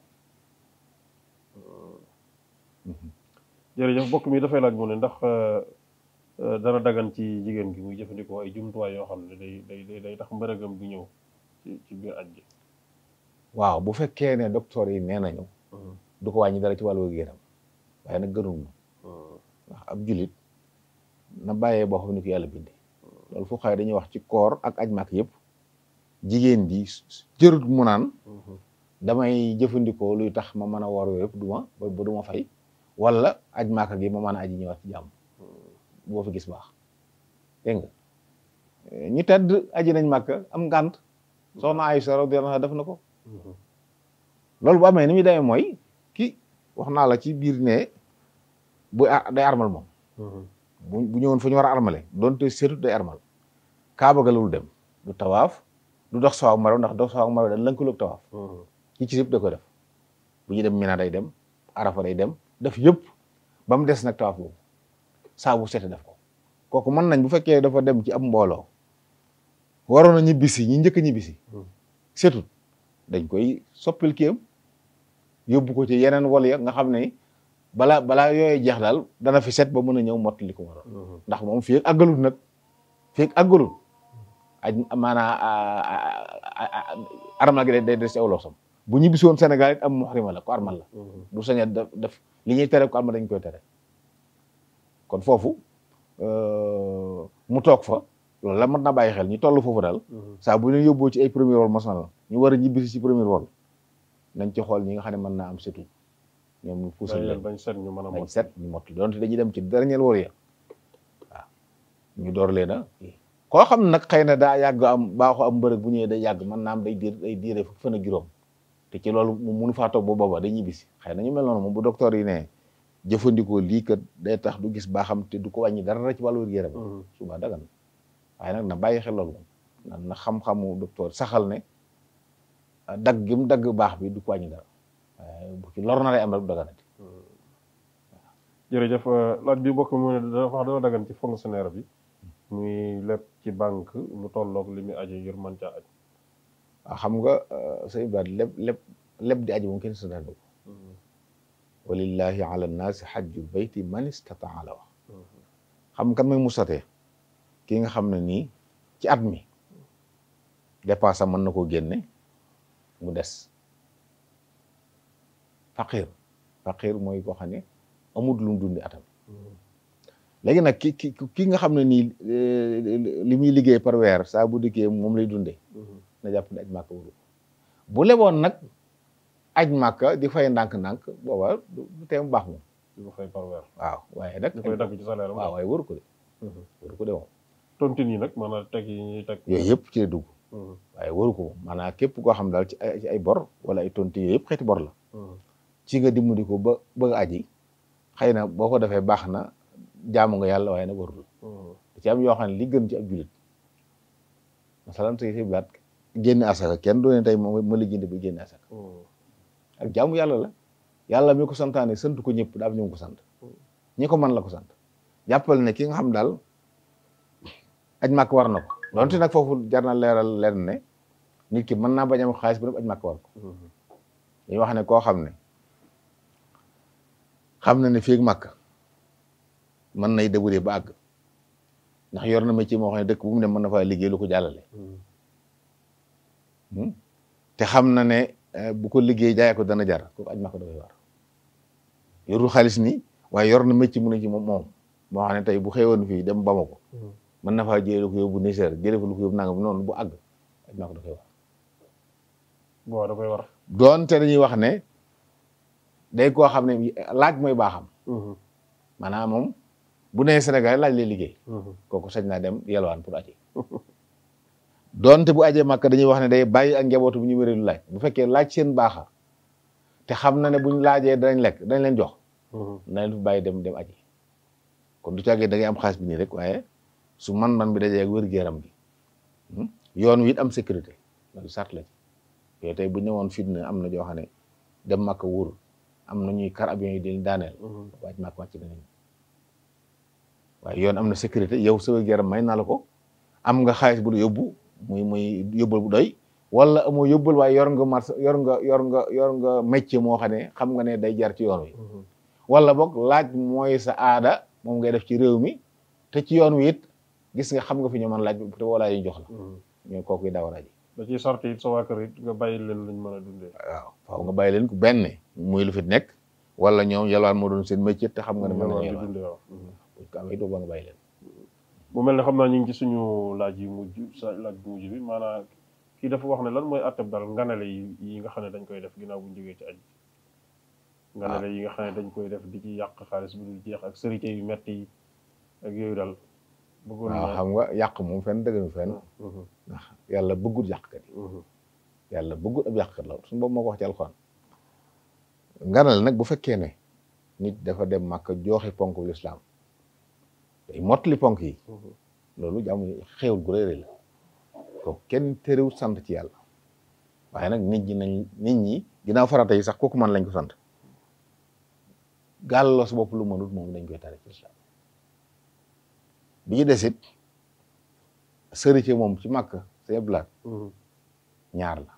jërëjëf mbokk mi dafay laaj mu ne ndax dana dagan ci jigéen gi muy jëfandikoo ay jumtuwaay yoo xam ne day tax mbërëgam bi ñëw ci biir aj gi waaw bu fekkee ne docteur yi nee nañu du ko wàññi dara ci wàllu wér-gu-yaram waaye nag gënul na ndax ab julit na bàyyee boo xam ne ko yàlla bindi loolu fu xëy dañuy wax ci koor ak aj màkk yëpp jigéen ji jërut mu naan damay jëfandikoo luy tax ma mën a woor yëpp ba du ma fay wala aj màkk gi ma mën a aji ñëwaat ci jàmm boo fi gis baax dégg nga ñu tedd aji nañ màkk am ngànt soxna Aysa radiyallahu anha def na ko loolu bu amee ni muy demee mooy wax naa la ci biir ne day armal moom bu ñëwoon fu ñu war a armale doonte seetut day armal kaaba ga lu dem du tawaaf du dox sawaak maro ndax dox sawaak maro da lënkaloog tawaaf ci yëpp da ko def bu ñu dem Mina day dem Arafa day dem def yëpp ba mu des nag tawaaf boobu saa bu sete def ko kooku mën nañ bu fekkee dafa dem ci ab mbooloo waroon a ñibbisi ñi njëkk a ñibbisi setut dañ koy soppil kiyam yóbbu ko ci yeneen wol ya nga xam ne balaa yooyu jeex daal dana fi set ba mën a ñëw mottali ko waroon ndax moom fii ak àggalut nag fii ak àggalut aj maanaam armal gi day des ci aw loosam bu ñibbisi woon Sénégal it am muhrima la ko armal la du sañ a def li ñuy tere ko armal dañ koy tere kon foofu mu toog fa loolu la mën na bàyyi xel ñu toll foofu daal saa bu leen yóbboo ci ay premier vol masala ñu war a ñibbisi ci premier vol nañ ci xool ñi nga xam ne mën naa am setu ñoom ñu puusal leen bañ set ñu mën a bañ set ñu mott donte dañuy dem ci dernier vol ya waaw ñu door leen a koo xam nag xëy na daa yàgg am baaxu am mbërëg bu ñëwee day yàgg mën naa am day diire fukki fan ak juróom te ci loolu mu munu faa toog ba booba day ñibbisi xëy na ñu mel noonu moom bu docteur yi ne jëfandikoo lii kat day tax du gis baaxam te du ko wàññi dara ci wàllu wér-gu-yaram suba dagan waaye nag na bàyyi xel loolu moom na xam-xamu docteur saxal ne dagg gi mu dagg baax bi du ko wàññi dara waaye bu ci lor na lay am rek du daganati. jërëjëf laaj bi bokk mu ne dafa wax dana dagan ci fonctionnaire bi muy lépp ci banque lu tolloog li muy aji ngir mën caa aj. waaw xam nga sëñ Ibrahima lépp di aji moom kenn santaane ko walillahi ala nnaasi hajjul bayti man istataa la wax xam kan mooy mustatee ki nga xam ne nii ci at mi dépense mën na koo génne mu des faqir mooy koo xam ne amul lu mu dundi atam léegi nag ki nga xam ne nii li muy liggéey par weer saa bu dikkee moom lay dundee na jàpp ne aj màkka wuru bu leboon nag aj màkka di fay ndànk-ndànk booba du tee mu baax moom di ko fay par weer waaw waaye nag di koy dagg ci salaire waaw waaye waru ko de waru ko de moom tontine yi nag maanaam teg yi ñuy teg yooyu yëpp ci la dugg waaye waru ko moom maanaam képp koo xam daal ci ay bor wala ay tontine yooyu yëpp xeeti bor la ci nga dimbali ko ba bëgg aji xëy na boo ko defee baax na jaamu nga yàlla waaye nag warul da ci am yoo xam ne li gën ci ab julit masalan tey blaat génne asaka kenn doone tey ma lijjanti ba génne asaka ak jaamu yàlla la yàlla mi ko santaane sant ko ñëpp daa am ñu ko sant ñi ko mën la ko sant jàppal ne ki nga xam daal aj màkk war na ko donte nag foofu jar na leeral leen ne nit ki mën naa bañ am xaalis bu def aj màkk war ko dañuy wax ne koo xam na ne fii màkk mën nay débrouiller ba àgg ndax yor na métier moo xam ne dëkk bu mu ne mën na faa liggéey lu ko jàllale te xam na ne bu ko liggéey jaay ko dana jar kooku aj màkk da koy war yorul xaalis nii waaye yor na métier mu ne ci moom moo xam ne tey bu xewoon fii dem Bamako mën na faa jëlee lu ko yóbbu Niger jëlee fa lu ko yóbbu nangam noonu bu àgg aj màkk da koy war bon da koy war doonte dañuy wax ne day koo xam ne laaj mooy baaxam maanaam moom bu nee Sénégal laaj lay liggéey kooku sañ naa dem yelwaan pour aji doonte bu ajee màkk dañuy wax ne day bàyyi ak njabootu bu ñu wéree lu laaj bu fekkee laaj seen baaxa te xam na ne buñ laajee dañ leen jox na leen fi bàyyi dem aji kon du càggee da ngay am xaalis bi nii rek waaye su man bi dajee ak wér-gu-yaram bi yoon wi it am sécurité loolu sart la ci yooyu tey bu ñëwoon fitna am na joo xam ne dem màkk wóor am na ñuy kar avion yi di daaneel waaj màkk wàcc danañ waaye yoon am na sécurité yow sa wér-gu-yaram may naa la ko am nga xaalis bu la yóbbu muy yóbbal bu doy wala amoo yóbbal waaye yor nga métier moo xam ne xam nga ne day jar ci yoon wi wala boog laaj mooy sa aada moom ngay def ci réew mi te ci yoon wi it gis nga xam nga fi ñu mën laaj te wala ñu jox la ñoo kooku dawar aji da ciy sorti it sa waa kër it nga bàyyi leen lañ mën a dundee waaw faaw nga bàyyi leen ko benn muy lu fi nekk wala ñoom yalwaan moo doon seen métier te xam nga ne mën nañu yalwaan dundee waaw buñ ko amee doo ba nga bàyyi leen bu mel ne xam naa ñu ngi ci suñu laaj yu mujj laaj bu mujj bi maanaam kii dafa wax ne lan mooy atteb daal nganale yi nga xam ne dañ koy def ginnaaw bu ñu jógee ci aj nganale yi nga xam ne dañ koy def di ci yàq xaalis bu dul jeex ak sërite yu metti yi ak yooyu daal bëggoon waaw xam nga yàq moom fenn dëgganu fenn ndax yàlla bëggul yàqkat yi yàlla bëggul ab yàqkat la suñu boobu moo ko wax ci alxuraan nganale nag bu fekkee ne nit dafa dem màkk jooxe ponk lislaam day mottali ponk yi loolu jàmm xéewul gu rëy la ko kenn terewul sant ci yàlla waaye nag nit ñi ginnaaw farata yi sax kooku man lañ ko sant gàll su bopp lu mënut moom dañ koy tere ci islam bi ñu desit sërite moom ci màkk sa blaat ñaar la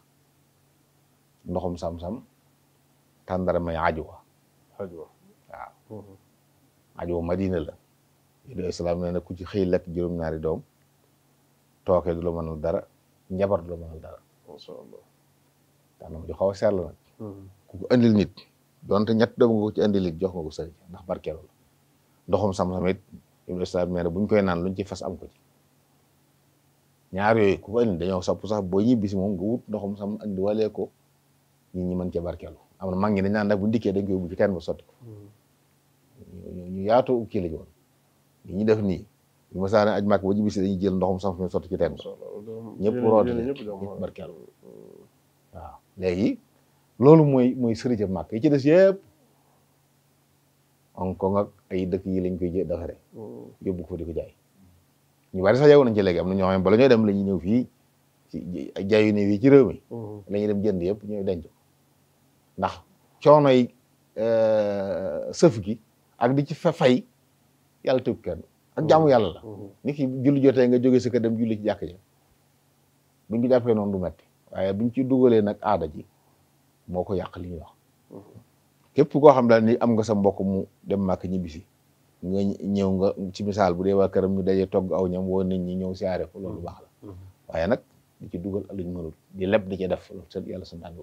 ndoxum sam-sam tàndara may ajuwa waaw ajuwa madina la yéen islam nee na ku ci xëy lekk juróom-ñaari doom tooke du la mënal dara njabar du la mënal dara masha Allah daanaka ju xaw a seetlu nag ku ko andil nit donte ñett doom nga ko ci andil nit jox nga ko sëriñ ndax barkeelu la ndoxum sam-sam it yéen islam nee na buñ koy naan luñ ci fas am ko ci ñaar yooyu ku ko indi dañoo sopp sax boo ñibbisi moom nga wut ndoxum sam andi walee ko nit ñi mën cee barkeelu am na mag ñi dañ naan nag bu ndikkee dañ koy yóbbu ci teen ba sotti ko ñu yaatu kii la ñu woon li ñu def nii bu ma saane aj màkk ba ñibbisi dañuy jël ndoxum sam mi sotti ci teen ba ñëpp rooti ñëpp barkeelu waaw léegi loolu mooy sëriñ màkk yi ci des yëpp Hong Kong ak ay dëkk yi lañ koy defaree yóbbu ko fa di ko jaay ñu bari sax yow nañ ci léegi am na ñoo xam ne bala ñooy dem la ñuy ñëw fii ci jaayu ne fii ci réew mi la ñuy dem jënd yëpp ñooy denc ndax coono yi sëf gi ak di ci fay yàlla tëgg kenn ak jaamu yàlla la nit ki julli jotee nga jóge sa kër dem julli ci jàkk ja buñ ko jàppee noonu du metti waaye buñ ci dugalee nag aada ji moo ko yàq li ñuy wax képp koo xam daal ni am nga sa mbokk mu dem màkk ñibbisi nga ñëw nga ci misaal bu dee waa këram ñu daje togg aw ñam woo nit ñi ñëw siyaare ko loolu baax la waaye nag di ci dugal luñ mënul di leb di ci def loolu yàlla santaane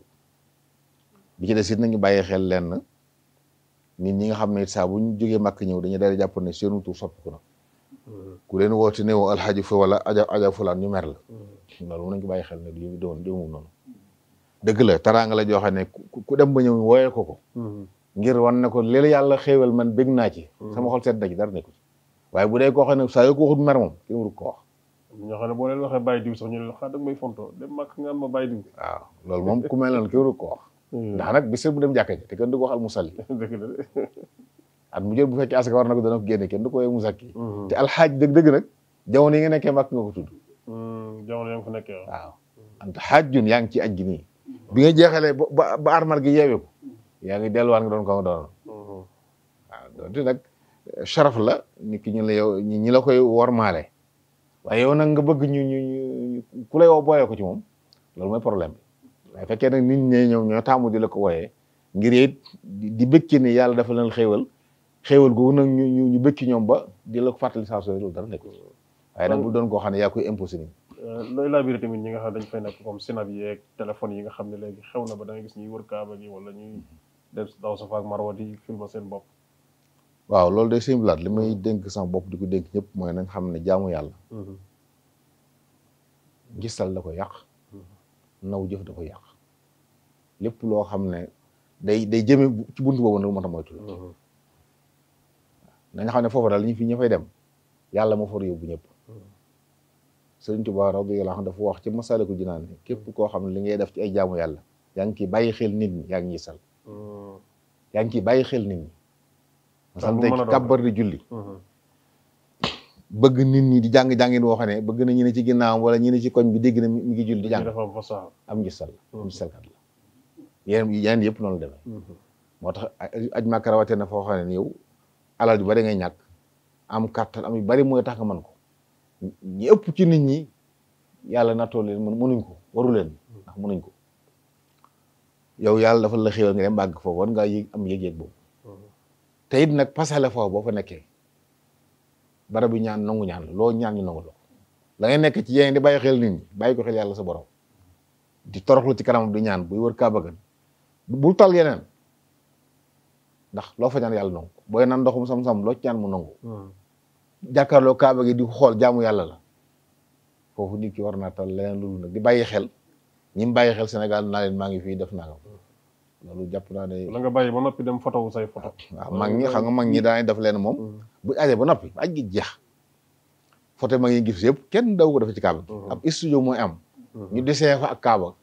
bi ci des it nañu bàyyi xel lenn nit ñi nga xam ne saa bu ñu jógee màkk ñëw dañuy daal di jàpp ne seenu tur soppiku na ku leen woote ne woo alxaaji fa wala aja fulaan ñu mer la loolu nañ ko bàyyi xel ne du doon démum noonu dëgg la taraanga la joo xam ne ku dem ba ñëw wooyee ko ngir wan ne ko léeg yàlla xéewal man bég naa ci sama xol seet na ci dara nekku ci waaye bu dee koo xam ne saa yoo ko waxut mer moom kenn waru ko wax ñoo xam ne boo leen waxee bàyyi diw sax ñu ne la xaa dag may fonto dem màkk nga am ma bàyyi diw waaw loolu moom ku mel noonu kenn waru ko wax ndax nag bis bu dem jàkka ji te kenn du ko wax al musalli dëgg la de at mu jël bu fekkee asaka war na ko dana ko génne kenn du ko woowee musakki te alxaaj dëgg-dëgg nag jamono yi nga nekkee màkk nga ko tudd jamono yi nga fa nekkee waaw anta xaajun yaa ngi ci aj gi nii bi nga jeexalee ba armal gi yeewee ko yaa ngi delluwaat nga doon ko nga doon waaw doonte nag sharaf la nit ki ñu la yow ñi la koy wormaale waaye yow nag nga bëgg ñu ku lay woo booyee ko ci moom loolu mooy problème bi waaye fekkee nag nit ñi ñëw ñoo taamu di la ko wooyee ngir it di bëkki ni yàlla dafa leen xéewal googu nag ñu bëkki ñoom ba di la ko fàttali saa sooy loolu dara nekk waaye nag bu doon koo xam ne yaa koy imposé nii looy laabiré tamit ñi nga xam dañ fay nekk comme sinab yeeg téléphone yi nga xam ne léegi xew na ba da nga gis ñuy wër kaaba gi wala ñuy dem daw Safa ak Marwa di filma seen bopp waaw loolu day simplaat li may dénk sama bopp di ko dénk ñëpp mooy nañ xam ne jaamu yàlla gisal da ko yàq naw jëf da ko yàq lépp loo xam ne day jëme ci buntu boobu nag moo tax moytu nañ xam ne foofu daal ñu fi ñu fay dem yàlla moo fa yóbbu ñëpp Sëriñ Tuubaa radiyallaahu anhu dafa wax ci Masaalikul Jinaan ne képp koo xam ne li ngay def ci ay jaamu yàlla yaa ngi ciy bàyyi xel nit ñi yaa ngi gisal yaa ngi ciy bàyyi xel nit ñi masal tey ci kàbbar di julli bëgg nit ñi di jàng-jàngin woo xam ne bëgg na ñu ne ci ginnaawam wala ñu ne ci koñ bi dégg na mi ngi julli di jàng am gisal am gisalkat la yeneen yëpp noonu la demee moo tax aj Makka rawatee na foo xam ne yow alal ju bari ngay ñàkk am kàttan am yu bari mooy tax nga mën ko ñi ëpp ci nit ñi yàlla nattoo leen mënuñ ko waru leen ndax mënuñ ko yow yàlla dafa la xéwal nga dem bàgg foofu war ngaa yëg am yëg-yëg boobu te it nag pasale foofu boo fa nekkee bara bi ñaan nangu ñaan la loo ñaan ñu nangu la la ngay nekk ci yéen di bàyyi xel nit ñi bàyyi ko xel yàlla sa borom di toroxlu ci kanam di ñaan buy wër kaaba gan bul tal yeneen ndax loo fa ñaan yàlla nangu booy naan ndoxum sam-sam loo ci ñaan mu nangu jàkkaarloo kaaba gi di xool jaamu yàlla la foofu nit ki war naa tal leneen loolu nag di bàyyi xel ñi mu bàyyi xel Sénégal naa leen maa ngi fii def naa loolu jàpp naa ne la nga bàyyi ba noppi dem photo wu say photo waaw mag ñi xam nga mag ñi daañu def leen moom bu ajee ba noppi aj gi jeex photo mag ñi gis yëpp kenn daw ko def ci kaaba ab studio mooy am ñu desee fa ak kaaba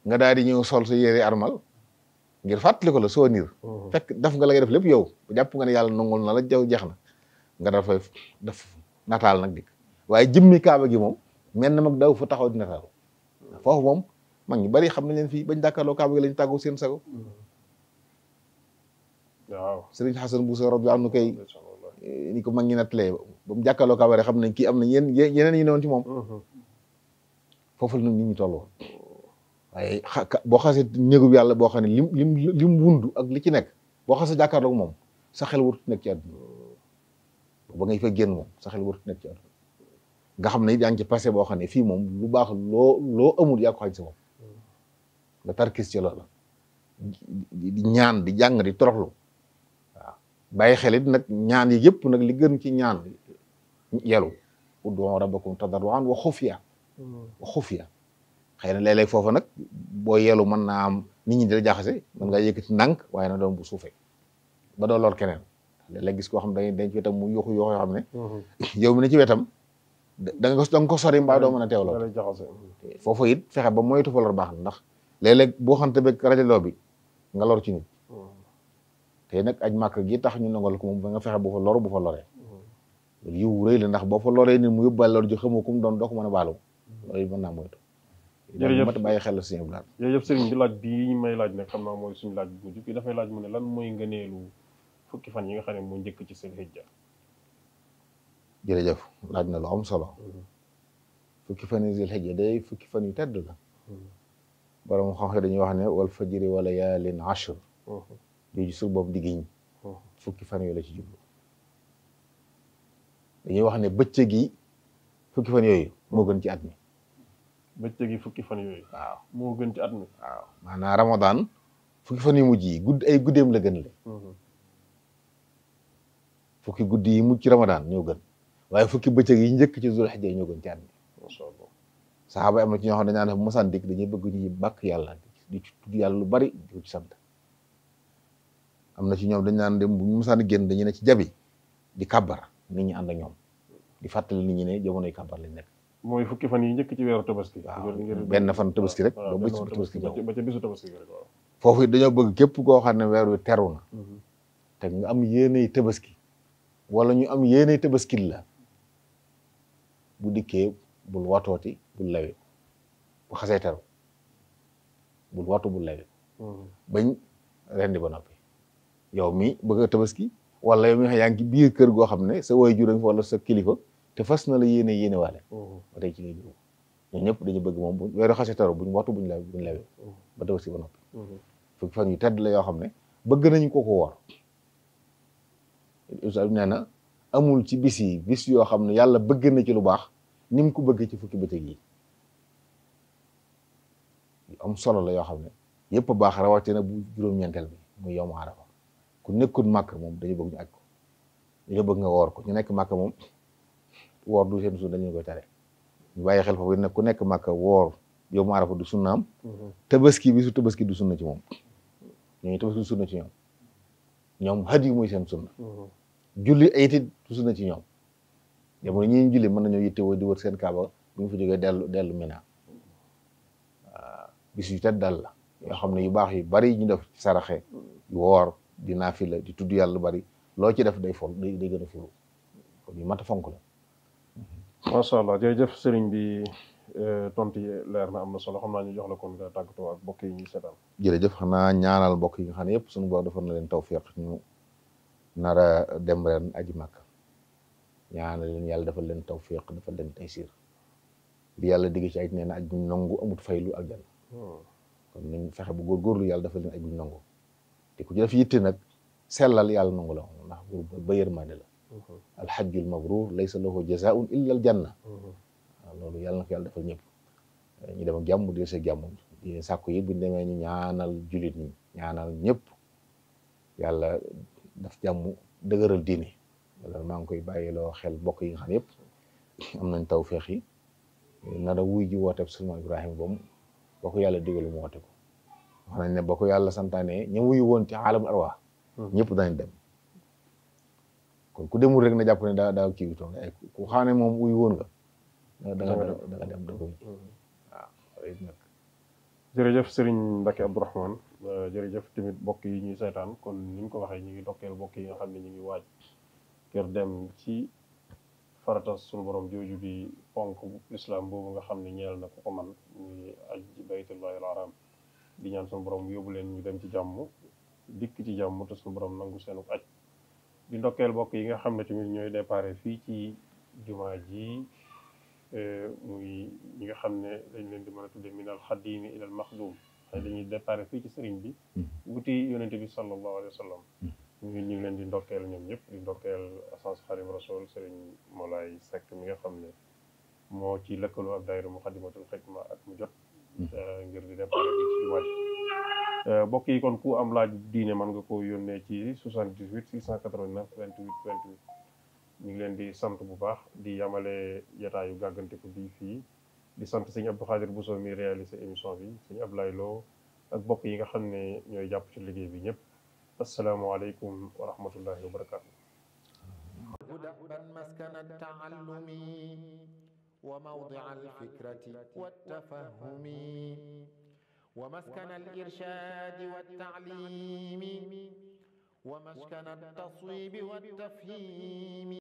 nga daal di ñëw sol sa yére armal ngir fàttali ko la souvenir fekk def nga la ngay def lépp yow jàpp nga ne yàlla nangul na la jaw jeex na nga dafay def nataal nag dik waaye jëmmi kaaba gi moom mel na mag daw fa taxaw di nataal foofu moom mag ñi bari xam nañ leen fii bañ jàkkaarloo kaaba gi lañ tàggoo seen sago. waaw Sëriñ Xasan Buso radiyallaahu anhu kay ni ko mag ñi nettalee ba mu jàkkaarloo kaaba rek xam nañ kii am na yeneen yi newoon ci moom. foofu la nit ñi toll woon waaye boo xasee néegu yàlla boo xam ne lim wundu ak li ci nekk boo xasee jàkkaarloog moom sa xel warut nekk ci àdduna ba ngay fa génn moom sa xel warut nekk ci àdduna nga xam ne it yaa ngi ci passé boo xam ne fii moom lu baax loo amul yaa ko xañ sa moom nga tarkis ci loola di ñaan di jàng di toroxlu waaw bàyyi xel it nag ñaan yi yëpp nag li gën ci ñaan yelu ud'u rabbakum tadarruan wa xufiya xëy na léeg-léeg foofu nag boo yelu mën naa am nit ñi dina jaxase mën ngaa yëkkati ndànk waaye na doon bu suufee ba doo lor keneen léeg-léeg gis koo xam dañ ci wetam mu yuxu yoo xam ne yow mi ne ci wetam da nga ko sori mbaa doo mën a teewloo foofu it fexe ba moytu fa lor baax na ndax léeg-léeg boo xamante be rajaloo bi nga lor ci nit te nag aj màkk gi tax ñu nangal ko moom ba nga fexe bu fa lor bu fa loree loolu yiw rëy la ndax boo fa loree nit mu yóbbaale lor ji xamoo ku mu doon doo ko mën a baalu loolu mën naa moytu jërëjëf mat bàyyi xel la sëñ Abdou Lahad jërëjëf sëriñ bi laaj bii may laaj nag xam naa mooy suñu laaj bu mujj bi dafay laaj mu ne lan mooy ngëneelu fukki fan yi nga xam ne moo njëkk ci Zul Hijja. jërëjëf laaj na lu am solo fukki fan yi Zul Hijja day fukki fan yu tedd la borom xam-xam dañuy wax ne wal fajri wa layaalin ashr jooju sur boobu diggiñ fukki fan yooyu la ci jublu dañuy wax ne bëccëg yi fukki fan yooyu moo gën ci at mi bëccëg yi fukki fan yooyu waaw moo gën ci at mi waaw maanaam Ramadan fukki fan yu mujj yi ay guddeem la gën le fukki guddi yi mujj ci Ramadan ñoo gën waaye fukki bëccëg yi njëkk ci Zul Hijja ñoo gën ci at mi masha Allah saxaaba am na ci ñoo xam ne dañu naan bu mosaan dikk dañuy bëgg ñu bàkk yàlla di ci tudd yàlla lu bari di ko ci sant am na ci ñoom dañ naan dem bu ñu mosaan génn dañu ne ci jabi di kàbbar nit ñi ànd ak ñoom di fàttali nit ñi ne jamonoy kàbbar lañ nekk mooy fukki fan yi njëkk ci weeru tabaski waaw benn fan tabaski rek ba bisu tabaski ñëw ba ca bisu tabaski rek waaw foofu it dañoo bëgg képp koo xam ne weer wi teru na te nga am yéeney tabaski wala ñu am yéeney tabaskil la bu dikkee bul watooti bul lawe bu xasee teru bul watu bul lawe bañ rendi ba noppi yow mi bëgg a tabaski wala yow mi nga xam yaa ngi ci biir kër goo xam ne sa waajur a ngi fa wala sa kilifa te fas na la yéene waale ba tey ci lay dugg ñun ñëpp dañu bëgg moom bu weeru xasee teru buñ watu buñ lawe ba tabaski ba noppi fukki fan yu tedd la yoo xam ne bëgg nañu ko woor ustaas bi nee na amul ci bis yi bis yoo xam ne yàlla bëgg na ci lu baax ni mu ko bëgg ci fukki bëccëg yi am solo la yoo xam ne yëpp a baax rawatina bu juróom-ñeenteel bi muy yowmu Arafa ku nekkul màkk moom dañu bëgg ñu aj ko dañu bëgg nga woor ko ñu nekk màkk moom woor du seen sunna dañu koy tere ñu bàyyi xel foofu ne ku nekk màkk woor yowmu Arafa du sunnaam tabaski bi su tabaski du sunna ci moom ñooñu tabaski du sunna ci ñoom ñoom xaj yi muy seen sunna julli ay it du sunna ci ñoom jamono ñi julli mën nañoo yittewoo di wër seen kaaba bu ñu fa jógee dellu Mina bis yu tedd dal la yoo xam ne yu baax yu bari ñu def ci saraxe yu woor di naafila di tudd yàlla lu bari loo ci def day fol day gën a fulu kon yu mat a fonk la macha allah jërëjëf sëriñ bi tontu yi leer na am na solo xam naa ñu jox la kon nga tàggatoo ak mbokk yi ñuy seetaan jërëjëf xanaa ñaanal mbokk yi nga xam ne yëpp suñu borom defal na leen tawfiq ñu nar a dem ren aji màkk ñaanal leen yàlla defal leen tawfiq defal leen taysir li yàlla digg ci aj nee na aj buñ nangu amut faylu ak jàll kon nañ fexe bu góorgóorlu yàlla defal leen aj buñ nangu te ku ci def yitte nag sellal yàlla nangu la ndax ba yërmande la alhajjul mabrur laysa lahu jazaa'un illa al janna waaw loolu yàlla na ko yàlla defal ñëpp ñu dem ak jàmm di sa jàmm di sàkku yi buñ demee ñu ñaanal julit ñi ñaanal ñëpp yàlla daf jàmm dëgëral diine wala maa ngi koy bàyyiloo xel mbokk yi nga xam ne yëpp am nañ tawfeex yi nar a wuy ji wooteeb sëñ Ibrahima boobu boo ko yàlla digalu mu woote ko wax nañ ne boo ko yàlla santaane ña wuyu woon ci aalamul arwaax ñëpp danañ dem kon ku demul rek na jàpp ne daa kii bi toog ay ku xam ne moom wuyu woon nga da nga dem da ko waaw nag jërëjëf Serigne Mbacké Abdourahmane jërëjëf tamit mbokk yi ñuy seetaan kon ni ñu ko waxee ñu ngi dokkeel mbokk yi nga xam ne ñu ngi waaj kër dem ci farata sunu borom jooju di ponk lislaam boobu nga xam ne ñeel na ko ko man muy aj baytullahi al haram di ñaan sunu borom yóbbu leen ñu dem ci jàmm dikk ci jàmm te sunu borom nangu seenu aj di ndokkeel bokk yi nga xam ne tamit ñooy déparé fii ci jumaa ji muy ñi nga xam ne dañ leen di mën a tudde minal xadimi ilal maxdum xëy dañuy déparé fii ci sëriñ bi wuti yonente bi sallallahu alayhi wa sallam ñu ngi leen di ndokkeel ñoom ñëpp di ndokkeel Agence Xadim Rasoul sëriñ Moulay Seck mi nga xam ne moo ci lëkkaloo ak daayira Muxaddamatul Xidma ak mu jot ngir di déparé fii ci jumaa ji bokk yi kon ku am laaj diine mën nga ko yónnee ci 78 689 28 28 ñu ngi leen di sant bu baax di yamale jataayu gàgganteku bi fii di sant sëñ Abdou Khadir Bousso mi réalisé émission bi sëñ Ablaye Lo ak bokk yi nga xam ne ñooy jàpp ci liggéey bi ñëpp asalaamaaleykum wa rahmatullahi wa barakaatu. مسكن التعلم وموضع الفكرة والتفهم ومسكن الإرشاد والتعليم ومسكن التصويب والتفهيم